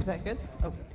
Is that good? Okay.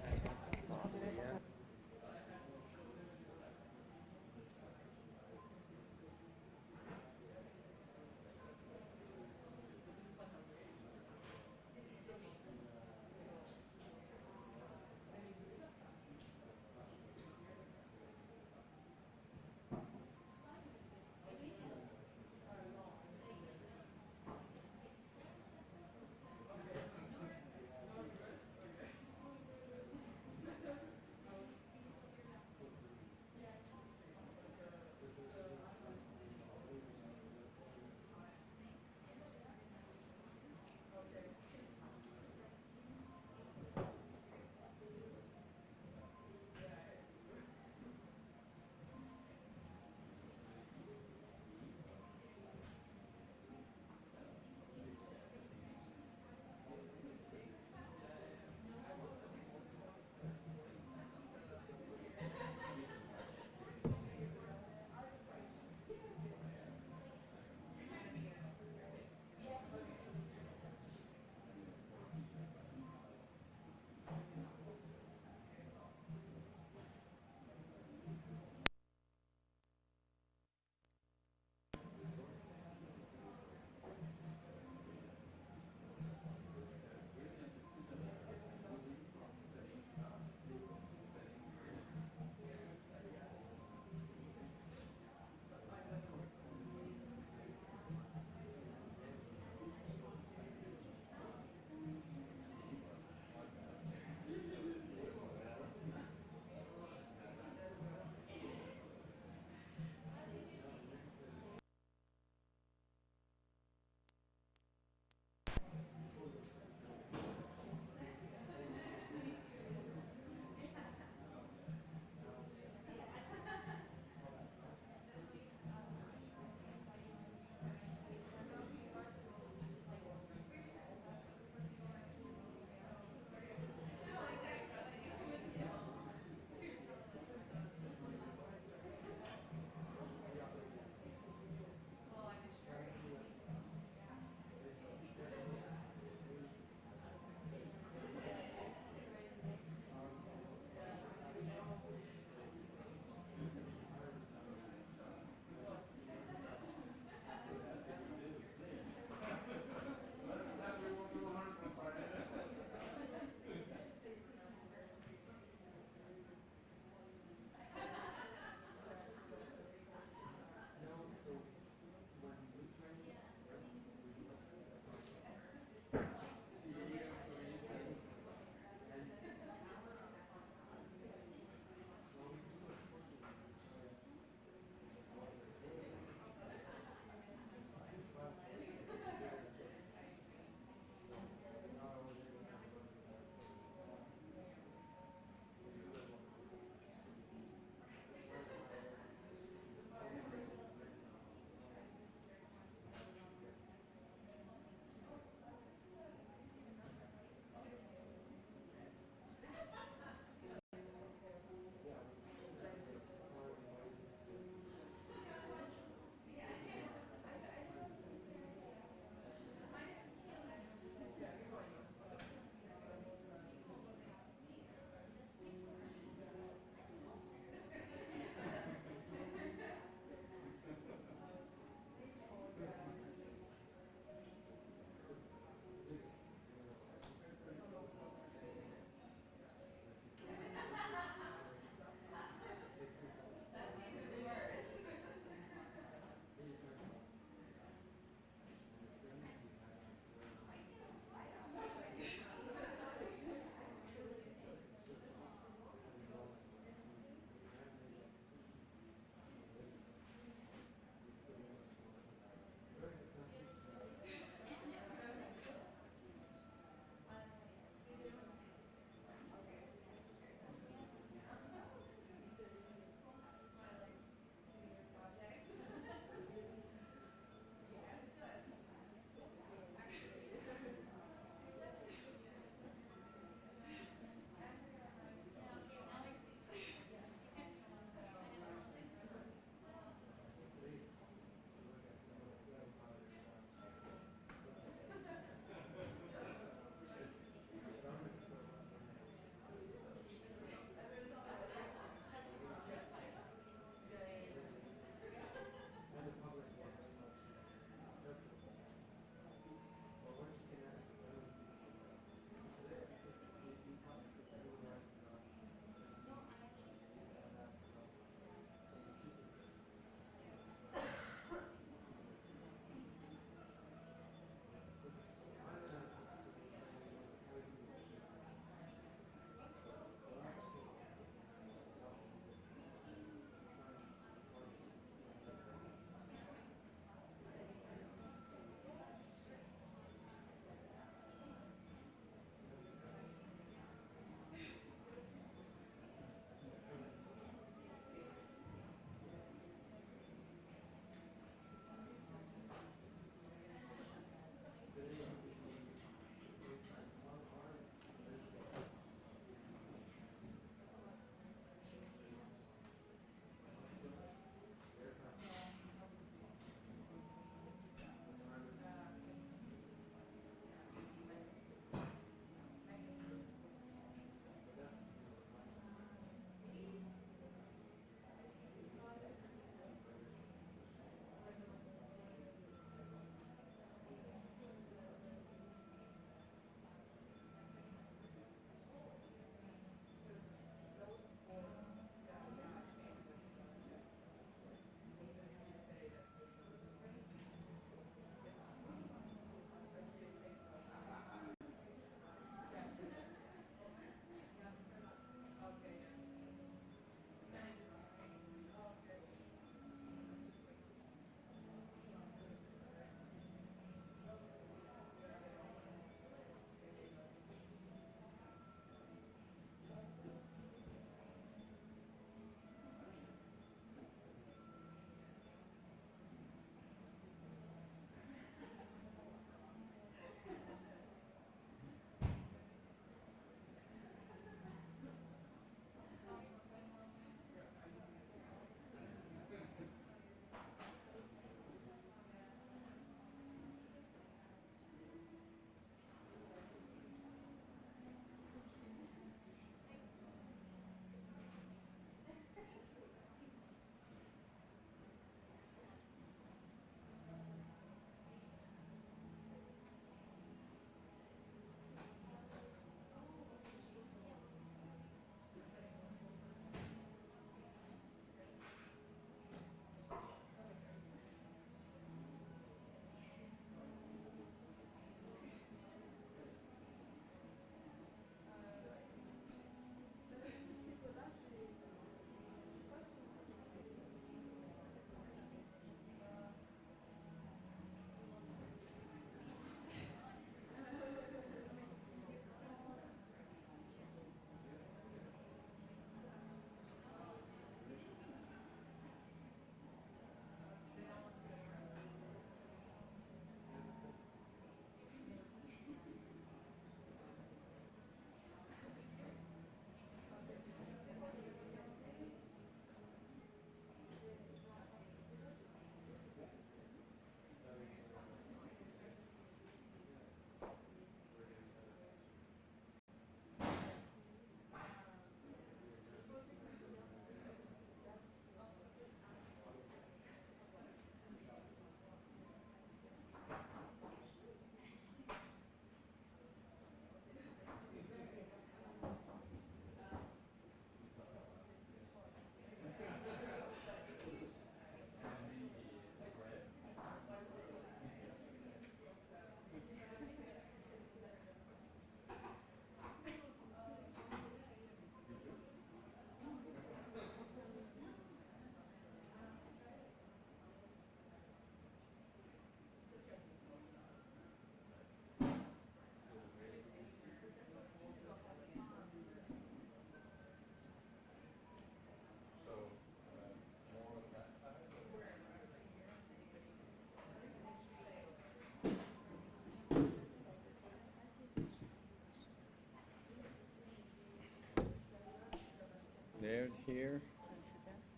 here.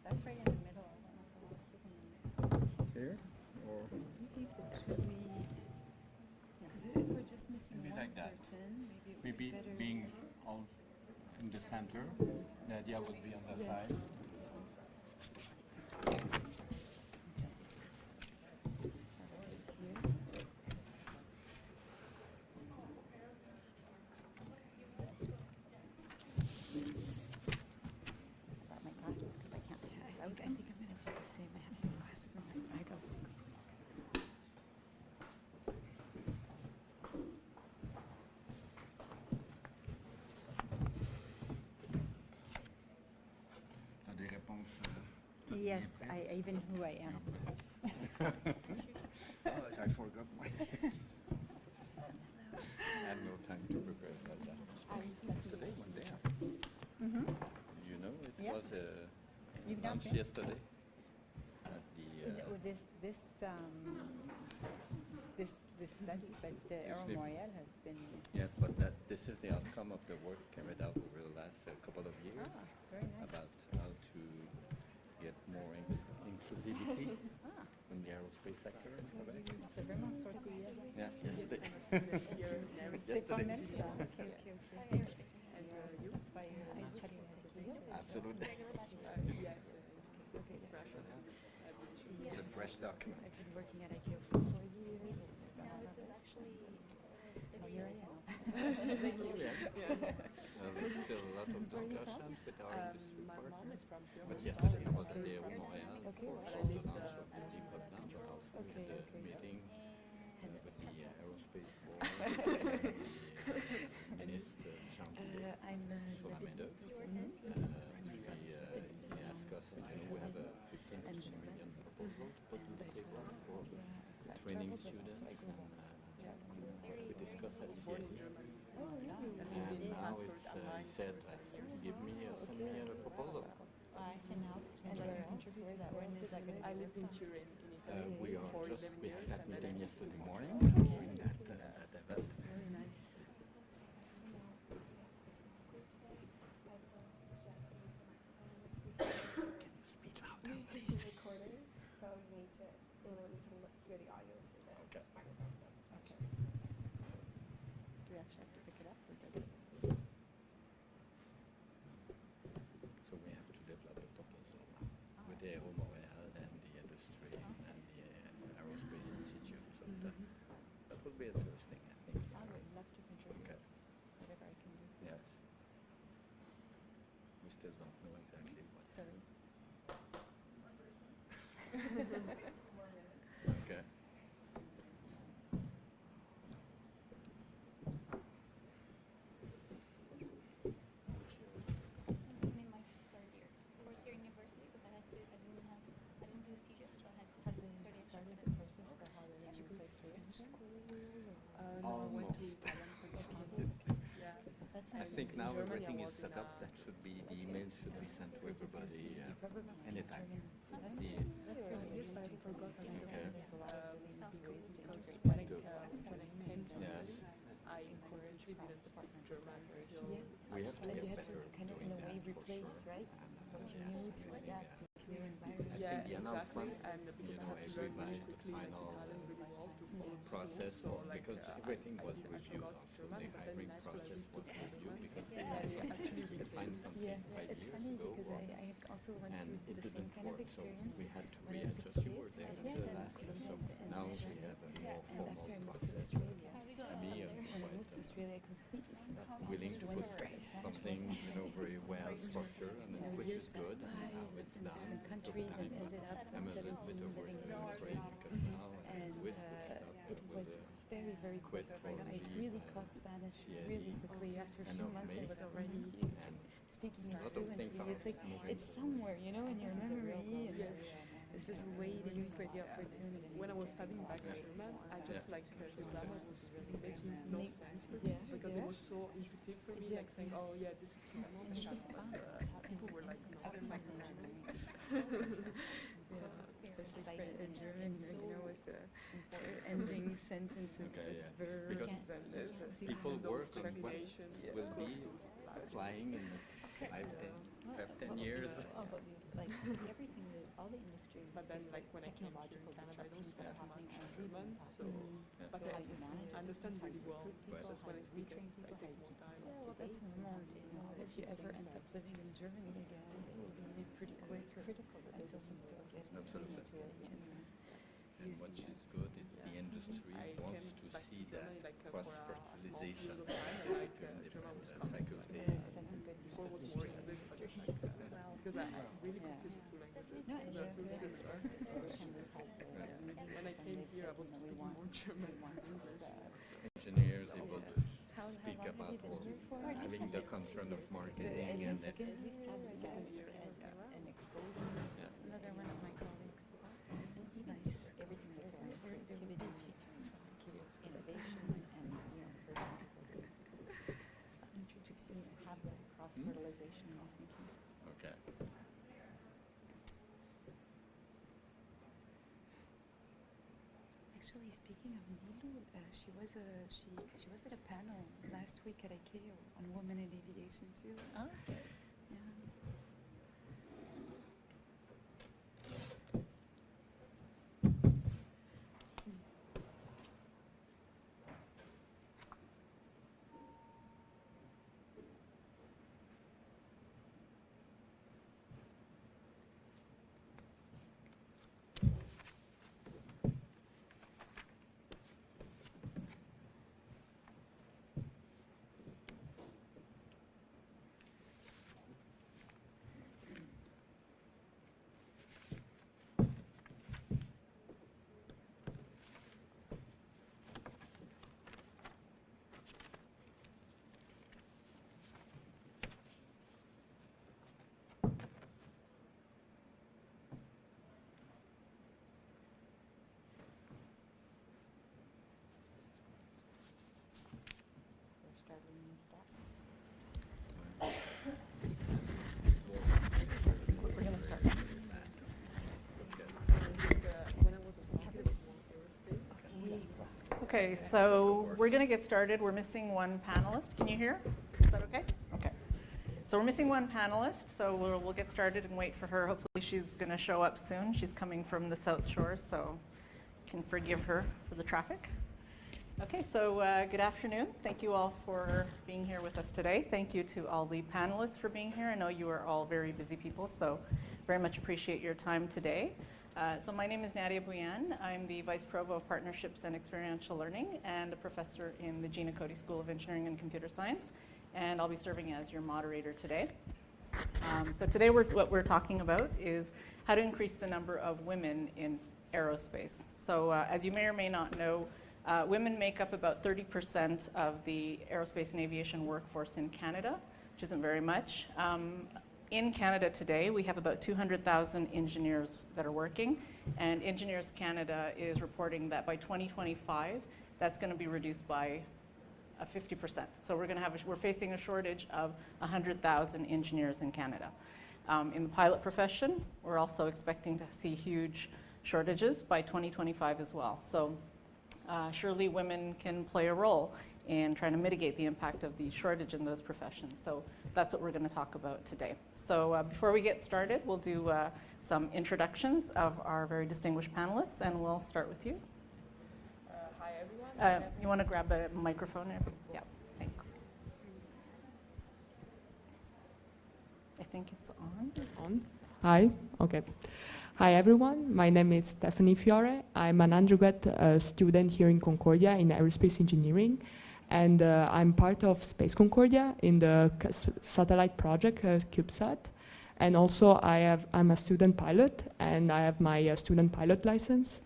That's right in the middle. Here? Or because if we're just missing maybe one like that. person, maybe it would be better. Being all in the center, Nadia would be on the side. Yes, I even who I am. I forgot mine. I had no time to prepare for that. Yesterday, one day. You know, it was launched yesterday. At the, this study, but Aero Montreal has been. Yes, but this is the outcome of the work carried out over the last couple of years. Very nice. About how to get more inclusivity in the aerospace sector. C'est vraiment sorti hier. Yes, yesterday. C'est pas mal ça. Okay. And you? That's why I studied education. Absolutely. Yes. It's a fresh document. I've been working at ICAO for 4 years. No, this is actually Here I am. Thank you. There's still a lot of discussion with our industry My mom partners. is from Fiore. But yesterday was the day of Montreal Okay. for the launch of the depot now, but also with the meeting with the aerospace board, the minister Shoushi I'm sur la main d'œuvre. He asked us, we have a 15 to 20 million proposal to put on the table for training students. We discussed at CIT. And now he said, send me a proposal. I can help and I can contribute to that. When is that going to I live in Fiore in Italy. We had that meeting yesterday morning during that event. Very nice. Speak louder. This is recording, so you need to, we can hear the audio so the microphone's up. Okay. Do we actually have to pick it up or does it? So we have to develop a proposal now with the Aero Montreal and the industry and the Aerospace Institute. So that will be interesting, I think. I would love to contribute. Okay. Whatever I can do. Yes. We still don't know exactly what. Sorry. Okay. I'm in my third year, fourth year university because I didn't do CJ, so I had Have third they year started extra the process for how they're going to replace Ruel? No, I went to Almost. Italian for Yeah. That's I nice. think In now Germany, everything I is was set in up. That should be, the emails should be sent to everybody anytime. That's The, really Yes, I useful. forgot Because Okay. there's a lot of really easy ways to integrate when that I into when I came to Yes. Italy, I unfortunately didn't speak German until we have to But get you had better to kind of in doing a way that for replace, sure. right? What you knew to adapt to this new environment. yeah, the exactly. announcement, And because I I had to learn really revised the quickly like final Italian really well to go to process school. So of, like because everything was reviewed forgot also. German, The but then in hiring high school I process did was good reviewed because they Yeah, they actually didn't find replaced. something Yeah, 5 it's years funny ago. because I also went And through it the same didn't kind of work, so experience we had to when I was a readjust. You kid. were there I in did the and last year, so and now then we have a more and formal after I moved to process. Australia, Me, when I moved to Australia, I completely forgot Spanish. willing to When put Spanish something, was very well structured, and which years is good. passed And by, now lived it's in done. different It took countries and time. ended up I'm at a little 17 bit living in overafraid Moradi. because now it's And Swiss stuff it was very, very quick. quit for I leave, really caught Spanish really quickly. After a end few of months, I May. was already and speaking a it lot of things fluently. are It's like moving it's somewhere, in your memory, and Yes. it's just waiting for the opportunity. When I was studying back German, I just like the grammar was really making no sense for me because it was so intuitive for me, like saying, oh yeah, this is normal, this is, but people were like, no, that's not normal. Especially in German, with ending sentences with verbs because and people those work on what translations will be flying in the 5, 10 years. Oh, but like everything, all the industry. But then, like when I came here in Canada, I don't speak much German, so but I understand really well. It's just when I speak it, I take more time. Yeah, well, that's normal. You know, if you ever end up living in Germany again, it will be pretty quick. It's critical that there's a system of getting Absolutely. into it. And what is good is the industry wants to see that cross-fertilization between different faculties. Before was more English, but it's like because I really confused the two languages. No, There are two yeah, systems. When I came here, I was speaking more German than English. Engineers able to speak about having the concern of marketing and that. Second year. And exposure. That's another one of my colleagues. It's nice. Everything that's around creativity, innovation, and for people to have that cross-fertilization in thinking. Okay. Actually, speaking of Nilo, she was at a panel last week at ICAO on women in aviation too. Oh, okay. Yeah. We're going to start. Okay, so we're going to get started. We're missing one panelist. Can you hear? Is that okay? Okay. So we're missing one panelist, so we'll get started and wait for her. Hopefully she's going to show up soon. She's coming from the South Shore, so you can forgive her for the traffic. Okay, so good afternoon. Thank you all for being here with us today. Thank you to all the panelists for being here. I know you are all very busy people, so very much appreciate your time today. So my name is Nadia Bhuiyan. I'm the Vice Provost of Partnerships and Experiential Learning and a professor in the Gina Coady School of Engineering and Computer Science, and I'll be serving as your moderator today. So today what we're talking about is how to increase the number of women in aerospace. So as you may or may not know, women make up about 30% of the aerospace and aviation workforce in Canada, which isn't very much. In Canada today, we have about 200,000 engineers that are working, and Engineers Canada is reporting that by 2025, that's going to be reduced by 50%. So we're facing a shortage of 100,000 engineers in Canada. In the pilot profession, we're also expecting to see huge shortages by 2025 as well. So surely women can play a role in trying to mitigate the impact of the shortage in those professions. So that's what we're going to talk about today. So before we get started, we'll do some introductions of our very distinguished panelists, and we'll start with you. Hi, everyone. You want to grab a microphone there? Yeah, thanks. I think it's on. On. Hi. Okay. Hi, everyone. My name is Stefanie Fiore. I'm an undergrad student here in Concordia in aerospace engineering. And I'm part of Space Concordia in the satellite project, CubeSat. And also I'm a student pilot, and I have my student pilot license.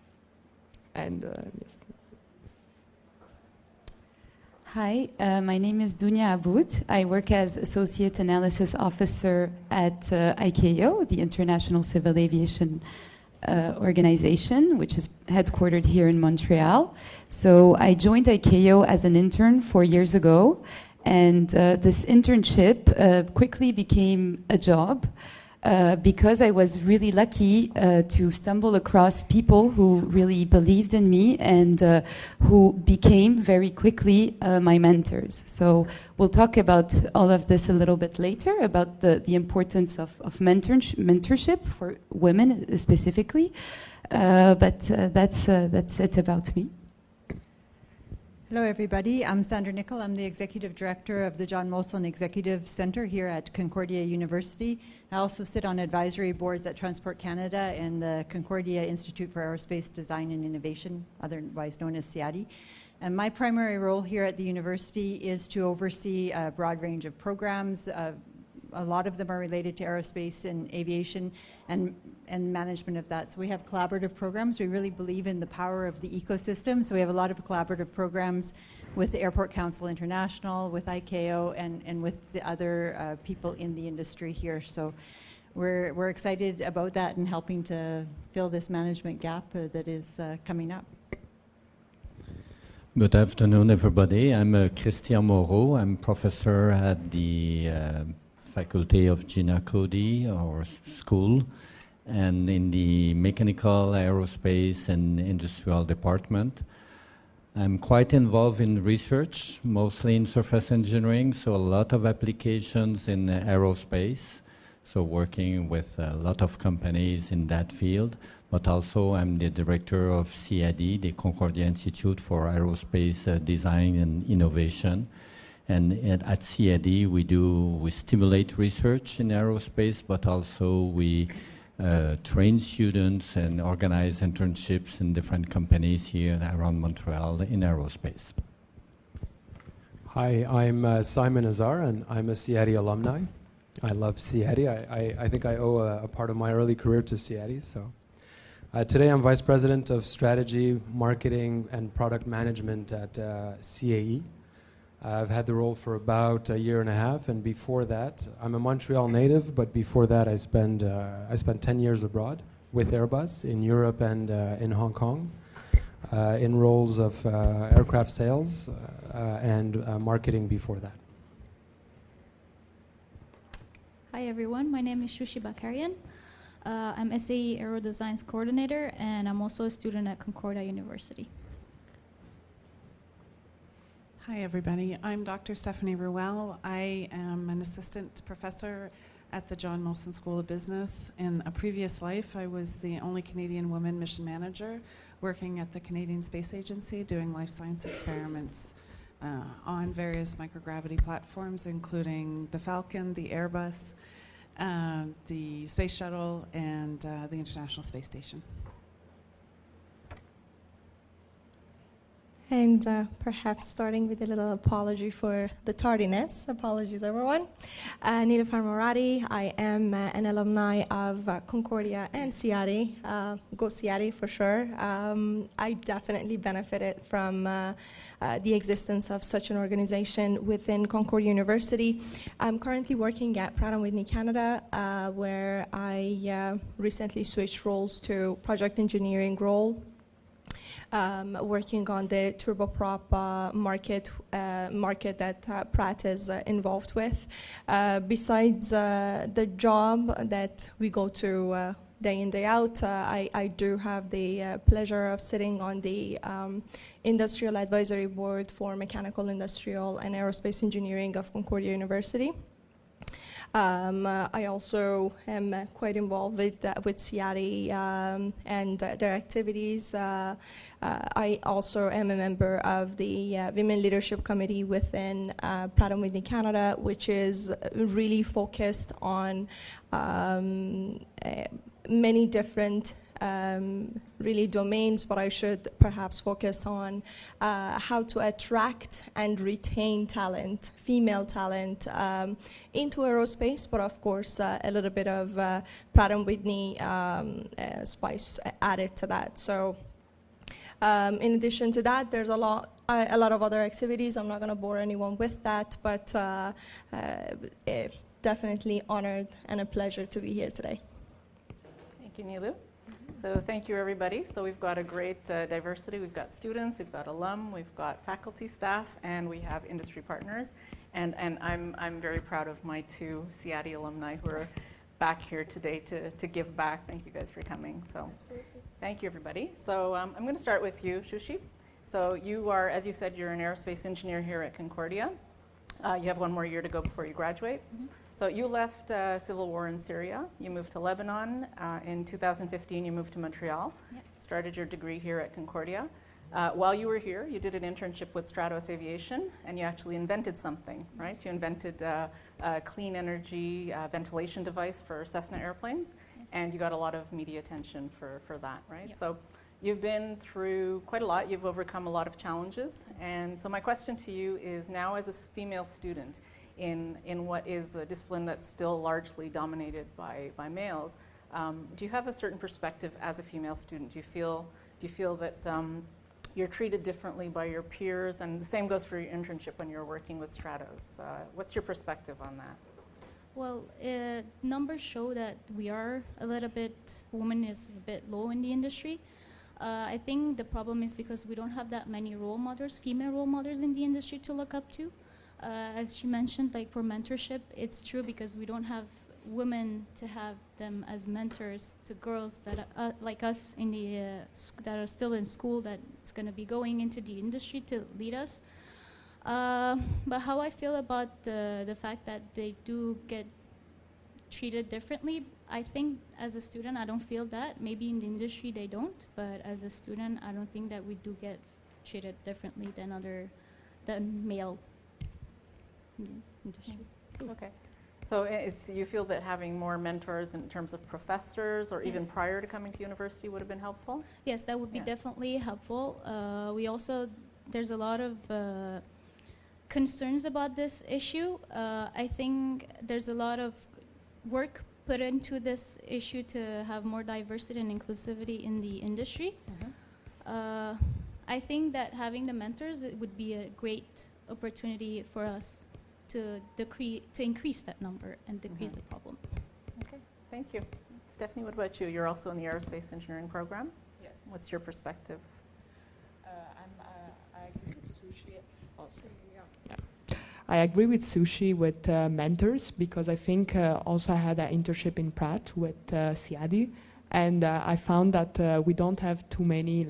And yes. Hi, my name is Dunia Abboud. I work as Associate Analysis Officer at ICAO, the International Civil Aviation organization, which is headquartered here in Montreal. So I joined ICAO as an intern 4 years ago, and this internship quickly became a job. because I was really lucky to stumble across people who really believed in me and who became very quickly my mentors. So we'll talk about all of this a little bit later, about the importance of mentorship for women specifically. But that's it about me. Hello, everybody. I'm Sandra Nichol. I'm the Executive Director of the John Molson Executive Center here at Concordia University. I also sit on advisory boards at Transport Canada and the Concordia Institute for Aerospace Design and Innovation, otherwise known as CIADI. And my primary role here at the university is to oversee a broad range of programs. A lot of them are related to aerospace and aviation and management of that. So we have collaborative programs. We really believe in the power of the ecosystem. So we have a lot of collaborative programs with the Airport Council International, with ICAO, and with the other people in the industry here. So we're excited about that and helping to fill this management gap that is coming up. Good afternoon, everybody. I'm Christian Moreau. I'm professor at the Faculty of Gina Cody, or school, and in the Mechanical, Aerospace, and Industrial department. I'm quite involved in research, mostly in surface engineering, so a lot of applications in aerospace, so working with a lot of companies in that field, but also I'm the director of CIADI, the Concordia Institute for Aerospace Design and Innovation. And at CIADI, we stimulate research in aerospace, but also we train students and organize internships in different companies here around Montreal in aerospace. Hi, I'm Simon Azar, and I'm a CIADI alumni. I love CIADI. I think I owe a part of my early career to CIADI. So today I'm Vice President of Strategy, Marketing, and Product Management at CAE. I've had the role for about a year and a half, and before that, I'm a Montreal native, but before that I spent 10 years abroad with Airbus in Europe and in Hong Kong, in roles of aircraft sales and marketing before that. Hi everyone, my name is Shoushi Bakarian. I'm SAE Aero Designs Coordinator, and I'm also a student at Concordia University. Hi everybody, I'm Dr. Stefanie Ruel. I am an assistant professor at the John Molson School of Business. In a previous life, I was the only Canadian woman mission manager working at the Canadian Space Agency doing life science experiments on various microgravity platforms, including the Falcon, the Airbus, the Space Shuttle, and the International Space Station. And perhaps starting with a little apology for the tardiness. Apologies, everyone. Niloofar Moradi. I am an alumni of Concordia and CIADI. Go CIADI for sure. I definitely benefited from the existence of such an organization within Concordia University. I'm currently working at Pratt & Whitney, Canada, where I recently switched roles to project engineering role. Working on the turboprop market that Pratt is involved with. Besides the job that we go to day in, day out, I do have the pleasure of sitting on the Industrial Advisory Board for Mechanical, Industrial, and Aerospace Engineering of Concordia University. I also am quite involved with CIADI and their activities. I also am a member of the Women Leadership Committee within Pratt & Whitney Canada, which is really focused on many different really domains, but I should perhaps focus on how to attract and retain talent, female talent, into aerospace, but of course a little bit of Pratt & Whitney spice added to that. So in addition to that, there's a lot of other activities. I'm not going to bore anyone with that, but definitely honored and a pleasure to be here today. Thank you, Nilu. So thank you, everybody. So we've got a great diversity. We've got students, we've got alum, we've got faculty, staff, and we have industry partners. And I'm very proud of my two CIADI alumni who are back here today to give back. Thank you guys for coming. So thank you, everybody. So I'm going to start with you, Shoushi. So you are, as you said, you're an aerospace engineer here at Concordia. You have one more year to go before you graduate. Mm-hmm. So you left civil war in Syria. You moved to Lebanon. In 2015, you moved to Montreal. Yep. Started your degree here at Concordia. While you were here, you did an internship with Stratos Aviation, and you actually invented something, right? Yes. You invented a clean energy ventilation device for Cessna airplanes, yes. And you got a lot of media attention for that, right? Yep. So you've been through quite a lot. You've overcome a lot of challenges. And so my question to you is, now as a female student in what is a discipline that's still largely dominated by males, do you have a certain perspective as a female student? Do you feel that you're treated differently by your peers? And the same goes for your internship when you're working with Stratos. What's your perspective on that? Well, numbers show that we are a little bit, women is a bit low in the industry. I think the problem is because we don't have that many role models, female role models in the industry to look up to. As she mentioned, like for mentorship, it's true because we don't have women to have them as mentors to girls that are like us in the that are still in school, that's going to be going into the industry to lead us. But how I feel about the fact that they do get treated differently, I think as a student I don't feel that. Maybe in the industry they don't, but as a student I don't think that we do get treated differently than male in the industry. Okay. So you feel that having more mentors in terms of professors or even yes. prior to coming to university would have been helpful? Yes, that would be definitely helpful. There's a lot of concerns about this issue. I think there's a lot of work put into this issue to have more diversity and inclusivity in the industry. Mm-hmm. I think that having the mentors, it would be a great opportunity for us to increase that number and decrease the problem. Okay, thank you. Stefanie, what about you? You're also in the aerospace engineering program. Yes. What's your perspective? I agree with Shoushi also. Yeah. I agree with Shoushi with mentors, because I think also I had an internship in Pratt with CIADI, and I found that we don't have too many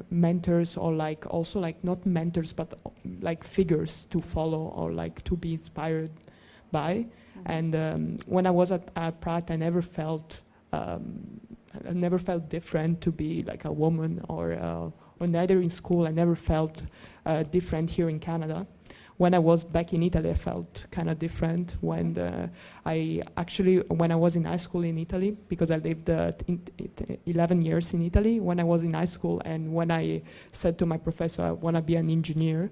mentors, or also not mentors but like figures to follow or to be inspired by. Mm-hmm. And when I was at Pratt, I never felt different to be like a woman, or neither in school. I never felt different here in Canada. When I was back in Italy, I felt kind of different. When I was in high school in Italy, because I lived 11 years in Italy. When I was in high school, and when I said to my professor, I want to be an engineer,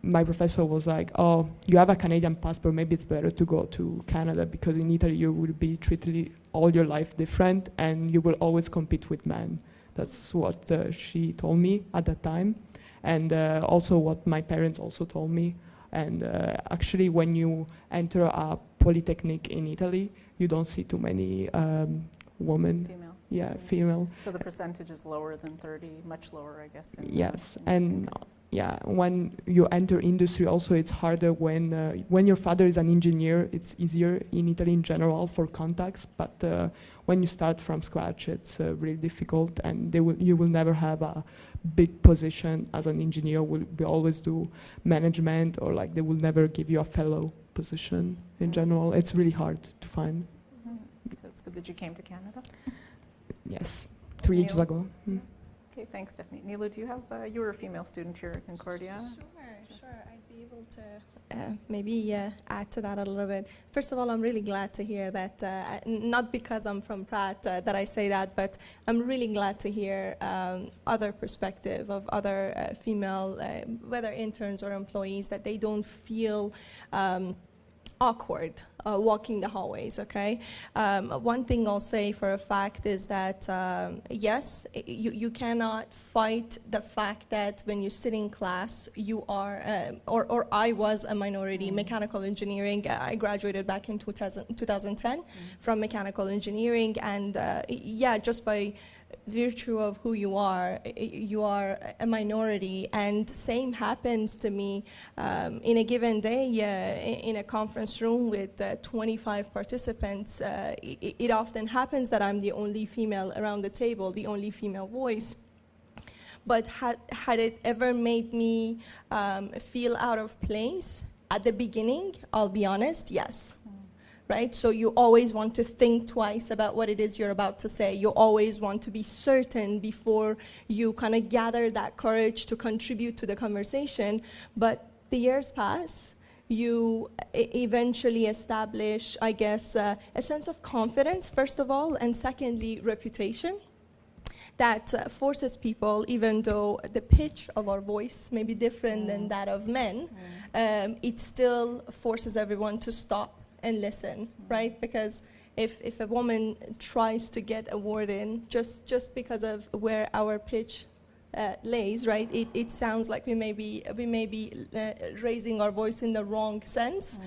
my professor was like, "Oh, you have a Canadian passport. Maybe it's better to go to Canada, because in Italy you will be treated all your life different, and you will always compete with men." That's what she told me at that time. And also what my parents also told me. And actually, when you enter a polytechnic in Italy, you don't see too many women. Female. Yeah, female. So the percentage is lower than 30, much lower, I guess. Yes, and when you enter industry, also it's harder when your father is an engineer. It's easier in Italy in general for contacts, but when you start from scratch, it's really difficult, and you will never have a big position as an engineer. Will always do management, or they will never give you a fellow position in general. It's really hard to find. Mm-hmm. So it's good that you came to Canada. Yes, 3 years ago. Mm. Okay, thanks, Stefanie. Nilo, do you have, you were a female student here at Concordia? Sure. I'd be able to maybe add to that a little bit. First of all, I'm really glad to hear that, not because I'm from Pratt that I say that, but I'm really glad to hear other perspective of other female, whether interns or employees, that they don't feel awkward walking the hallways, okay? One thing I'll say for a fact is that, yes, you cannot fight the fact that when you sit in class, you are, or I was a minority, mechanical engineering. I graduated back in 2010 from mechanical engineering, and just by virtue of who you are a minority. And same happens to me in a given day in a conference room with 25 participants. It often happens that I'm the only female around the table, the only female voice. But had it ever made me feel out of place at the beginning? I'll be honest, yes. Right? So you always want to think twice about what it is you're about to say. You always want to be certain before you kind of gather that courage to contribute to the conversation. But the years pass. You eventually establish, I guess, a sense of confidence, first of all, and secondly, reputation. That forces people, even though the pitch of our voice may be different than that of men, it still forces everyone to stop and listen, right? Because if a woman tries to get a word in just because of where our pitch lays, right? It sounds like we may be raising our voice in the wrong sense.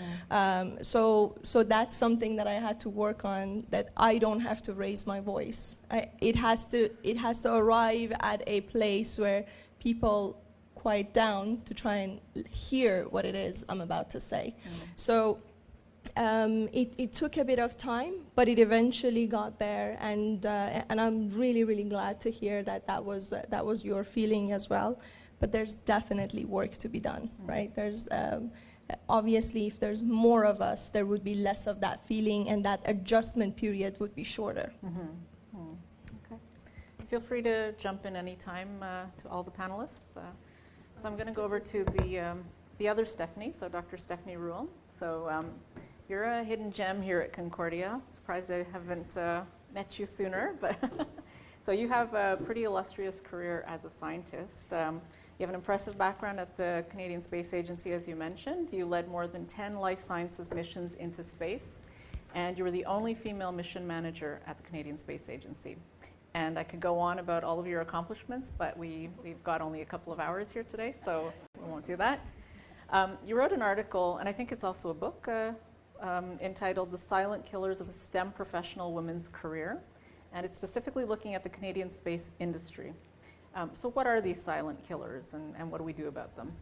So that's something that I had to work on. That I don't have to raise my voice. It has to arrive at a place where people quiet down to try and hear what it is I'm about to say. So. It took a bit of time, but it eventually got there, and I'm really, really glad to hear that was your feeling as well. But there's definitely work to be done, right? There's obviously, if there's more of us, there would be less of that feeling, and that adjustment period would be shorter. Okay. Feel free to jump in anytime to all the panelists. So I'm going to go over to the other Stefanie, so Dr. Stefanie Ruel. So. You're a hidden gem here at Concordia. Surprised I haven't met you sooner, but so you have a pretty illustrious career as a scientist. You have an impressive background at the Canadian Space Agency, as you mentioned. You led more than 10 life sciences missions into space, and you were the only female mission manager at the Canadian Space Agency. And I could go on about all of your accomplishments, but we've got only a couple of hours here today, so we won't do that. You wrote an article, and I think it's also a book, entitled The Silent Killers of a STEM Professional Women's Career, and it's specifically looking at the Canadian space industry. So what are these silent killers, and what do we do about them?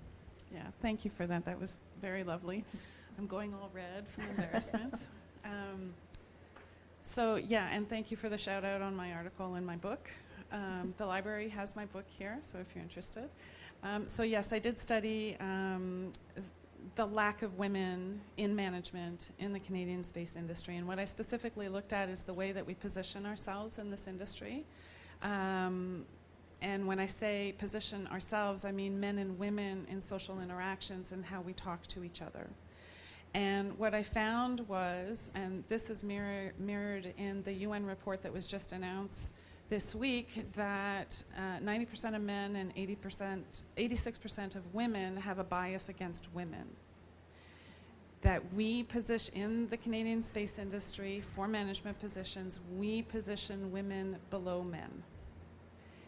Yeah, thank you for that. That was very lovely. I'm going all red from embarrassment. So yeah, and thank you for the shout out on my article and my book. The library has my book here, so if you're interested. So yes, I did study the lack of women in management in the Canadian space industry. And what I specifically looked at is the way that we position ourselves in this industry. And when I say position ourselves, I mean men and women in social interactions and how we talk to each other. And what I found was, and this is mirrored in the UN report that was just announced this week, that 90% of men and 86% of women have a bias against women. That we position in the Canadian space industry for management positions, we position women below men.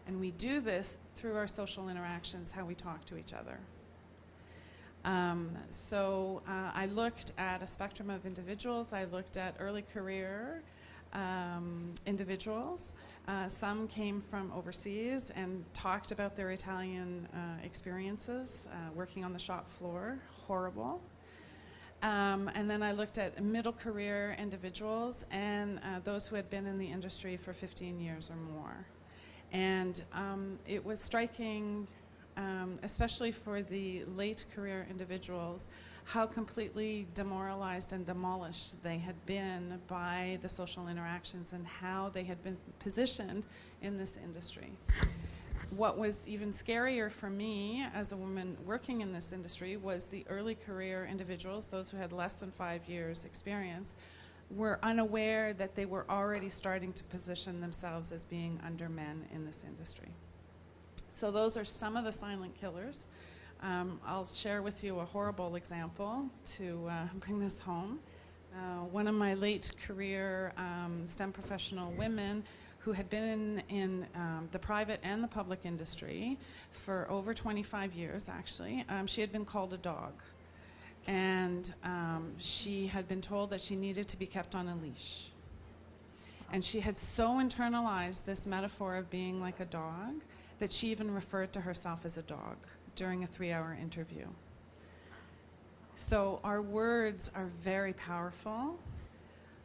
And we do this through our social interactions, how we talk to each other. So I looked at a spectrum of individuals. I looked at early career individuals. Some came from overseas and talked about their Italian experiences, working on the shop floor, horrible. And then I looked at middle career individuals and those who had been in the industry for 15 years or more. And it was striking, especially for the late career individuals, how completely demoralized and demolished they had been by the social interactions and how they had been positioned in this industry. What was even scarier for me as a woman working in this industry was the early career individuals, those who had less than 5 years experience, were unaware that they were already starting to position themselves as being under men in this industry. So those are some of the silent killers. I'll share with you a horrible example to bring this home. One of my late career STEM professional women who had been in the private and the public industry for over 25 years, actually, she had been called a dog. And she had been told that she needed to be kept on a leash. And she had so internalized this metaphor of being like a dog that she even referred to herself as a dog during a 3-hour interview. So our words are very powerful.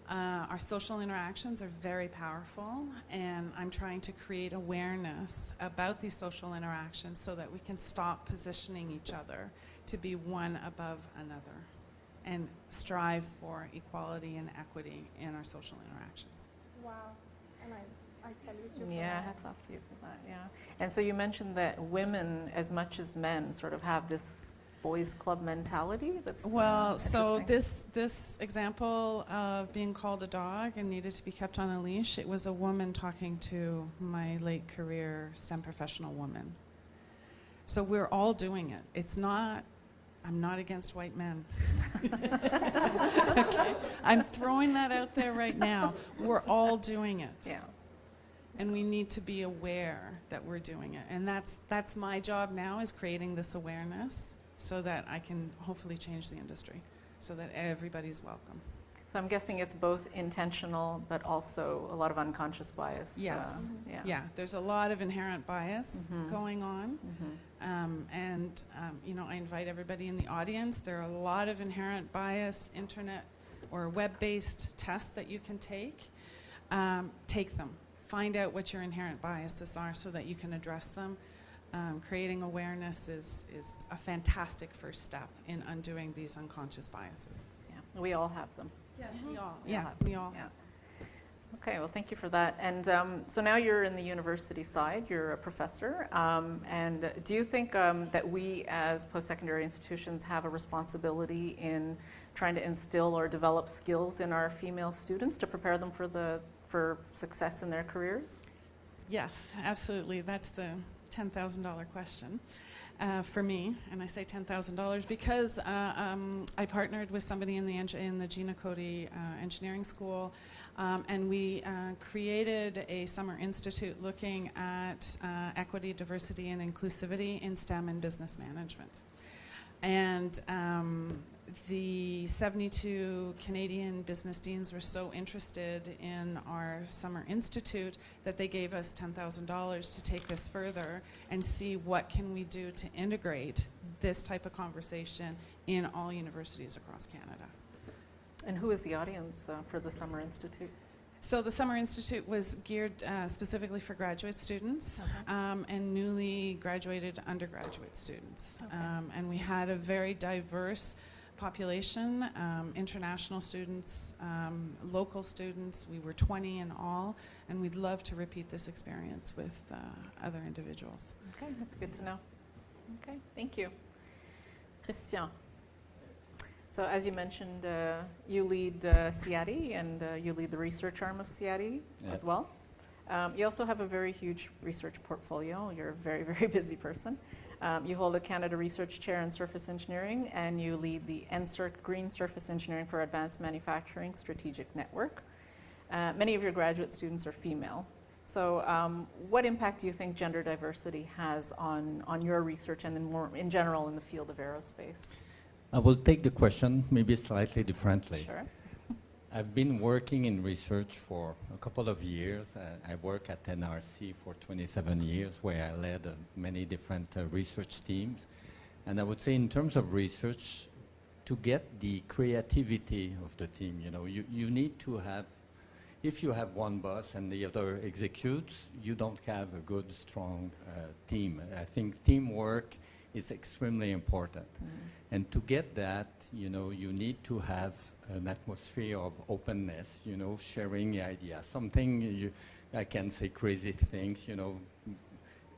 Our social interactions are very powerful, and I'm trying to create awareness about these social interactions so that we can stop positioning each other to be one above another and strive for equality and equity in our social interactions. Wow. And I salute you. Yeah, hats off to you for that, yeah. And so you mentioned that women, as much as men, sort of have this boys club mentality. That's well, so this example of being called a dog and needed to be kept on a leash, it was a woman talking to my late career STEM professional woman. So we're all doing it. It's not, I'm not against white men. Okay? I'm throwing that out there right now. We're all doing it. Yeah. And we need to be aware that we're doing it. And that's my job now, is creating this awareness, so that I can hopefully change the industry, so that everybody's welcome. So I'm guessing it's both intentional, but also a lot of unconscious bias. Yes. Yeah. Yeah, there's a lot of inherent bias going on. You know, I invite everybody in the audience. There are a lot of inherent bias, internet or web-based tests that you can take. Take them. Find out what your inherent biases are so that you can address them. Creating awareness is a fantastic first step in undoing these unconscious biases. Yeah, we all have them. Yes, we all. We all. Okay, well, thank you for that. And so now you're in the university side. You're a professor. And do you think that we, as post-secondary institutions, have a responsibility in trying to instill or develop skills in our female students to prepare them for success in their careers? Yes, absolutely. That's the $10,000 question for me, and I say $10,000 because I partnered with somebody in the Gina Cody Engineering School, and we created a summer institute looking at equity, diversity, and inclusivity in STEM and business management. And the 72 Canadian business deans were so interested in our summer institute that they gave us $10,000 to take this further and see what can we do to integrate this type of conversation in all universities across Canada. And who is the audience for the summer institute? So the Summer Institute was geared specifically for graduate students and newly graduated undergraduate students. And we had a very diverse population, international students, local students. We were 20 in all, and we'd love to repeat this experience with other individuals. Okay, that's good to know. Okay, thank you. Christian. So as you mentioned, you lead CIADI, and you lead the research arm of CIADI as well. You also have a very huge research portfolio. You're a very, very busy person. You hold a Canada Research Chair in Surface Engineering, and you lead the NSERC Green Surface Engineering for Advanced Manufacturing Strategic Network. Many of your graduate students are female. So what impact do you think gender diversity has on your research and in general in the field of aerospace? I will take the question maybe slightly differently. Sure. I've been working in research for a couple of years. I work at NRC for 27 years, where I led many different research teams. And I would say in terms of research, to get the creativity of the team, you know, you need to have, if you have one boss and the other executes, you don't have a good, strong team. I think teamwork is extremely important. And to get that, you know, you need to have an atmosphere of openness, you know, sharing ideas. Something I can say crazy things, you know,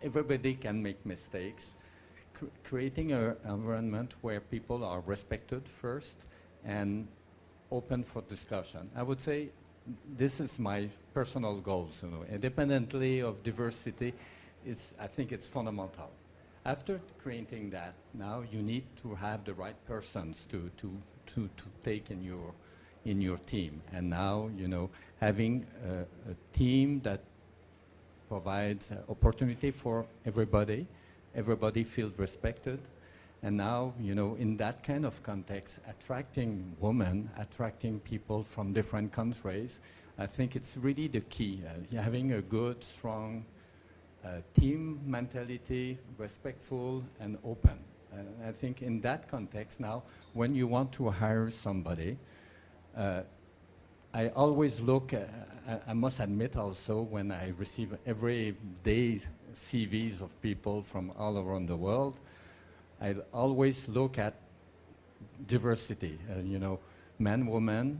everybody can make mistakes. Creating an environment where people are respected first and open for discussion. I would say this is my personal goals, you know, independently of diversity. I think it's fundamental. After creating that, now you need to have the right persons to take in your team. And now, you know, having a team that provides opportunity for everybody feels respected. And now, you know, in that kind of context, attracting women, attracting people from different countries, I think it's really the key, having a good, strong team mentality, respectful and open. I think in that context now, when you want to hire somebody, I always look, I must admit also, when I receive every day CVs of people from all around the world, I always look at diversity, you know, men, women,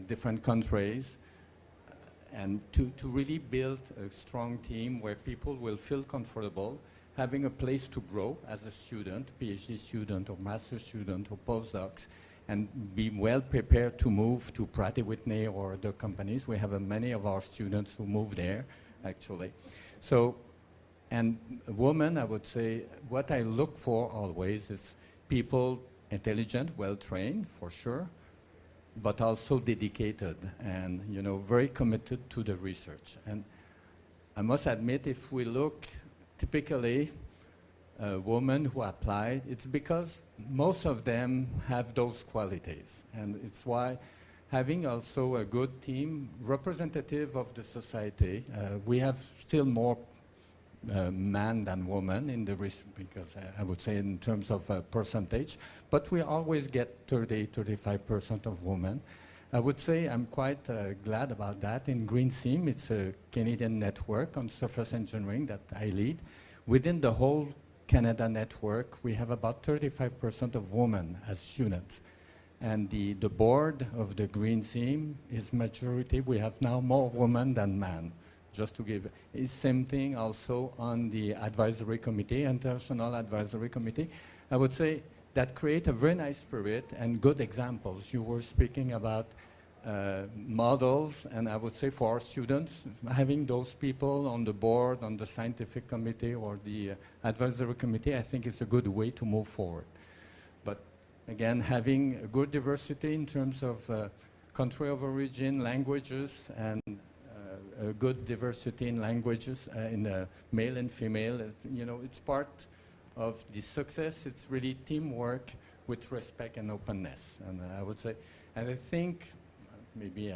different countries, and to really build a strong team where people will feel comfortable having a place to grow as a student, PhD student or master student or postdocs, and be well prepared to move to Pratt, Whitney or other companies. We have many of our students who move there, actually. So, and women, I would say, what I look for always is people intelligent, well-trained, for sure, but also dedicated and, you know, very committed to the research. And I must admit, if we look typically women who apply, it's because most of them have those qualities. And it's why having also a good team representative of the society, we have still more men than women in the research, because I would say in terms of percentage, but we always get 30–35% of women. I would say I'm quite glad about that. In Green Seam, it's a Canadian network on surface engineering that I lead. Within the whole Canada network, we have about 35% of women as students. And the board of the Green Seam is majority. We have now more women than men. Just to give, it's same thing also on the advisory committee, international advisory committee. I would say that create a very nice spirit and good examples. You were speaking about models, and I would say for our students, having those people on the board, on the scientific committee or the advisory committee, I think is a good way to move forward. But again, having a good diversity in terms of country of origin, languages, and a good diversity in languages, in male and female, you know, it's part of the success. It's really teamwork with respect and openness. And I would say, and I think, maybe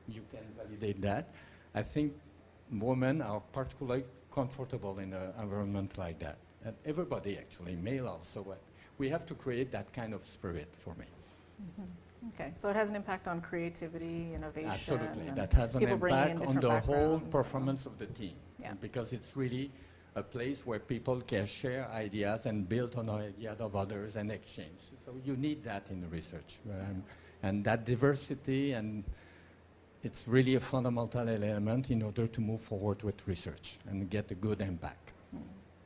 you can validate that, I think women are particularly comfortable in an environment like that. And everybody actually, male also, but we have to create that kind of spirit for me. Mm-hmm. Okay, so it has an impact on creativity, innovation. Absolutely, that has an impact on the whole performance of the team. Yeah. Because it's really a place where people can share ideas and build on ideas of others and exchange. So you need that in the research. And that diversity, and it's really a fundamental element in order to move forward with research and get a good impact,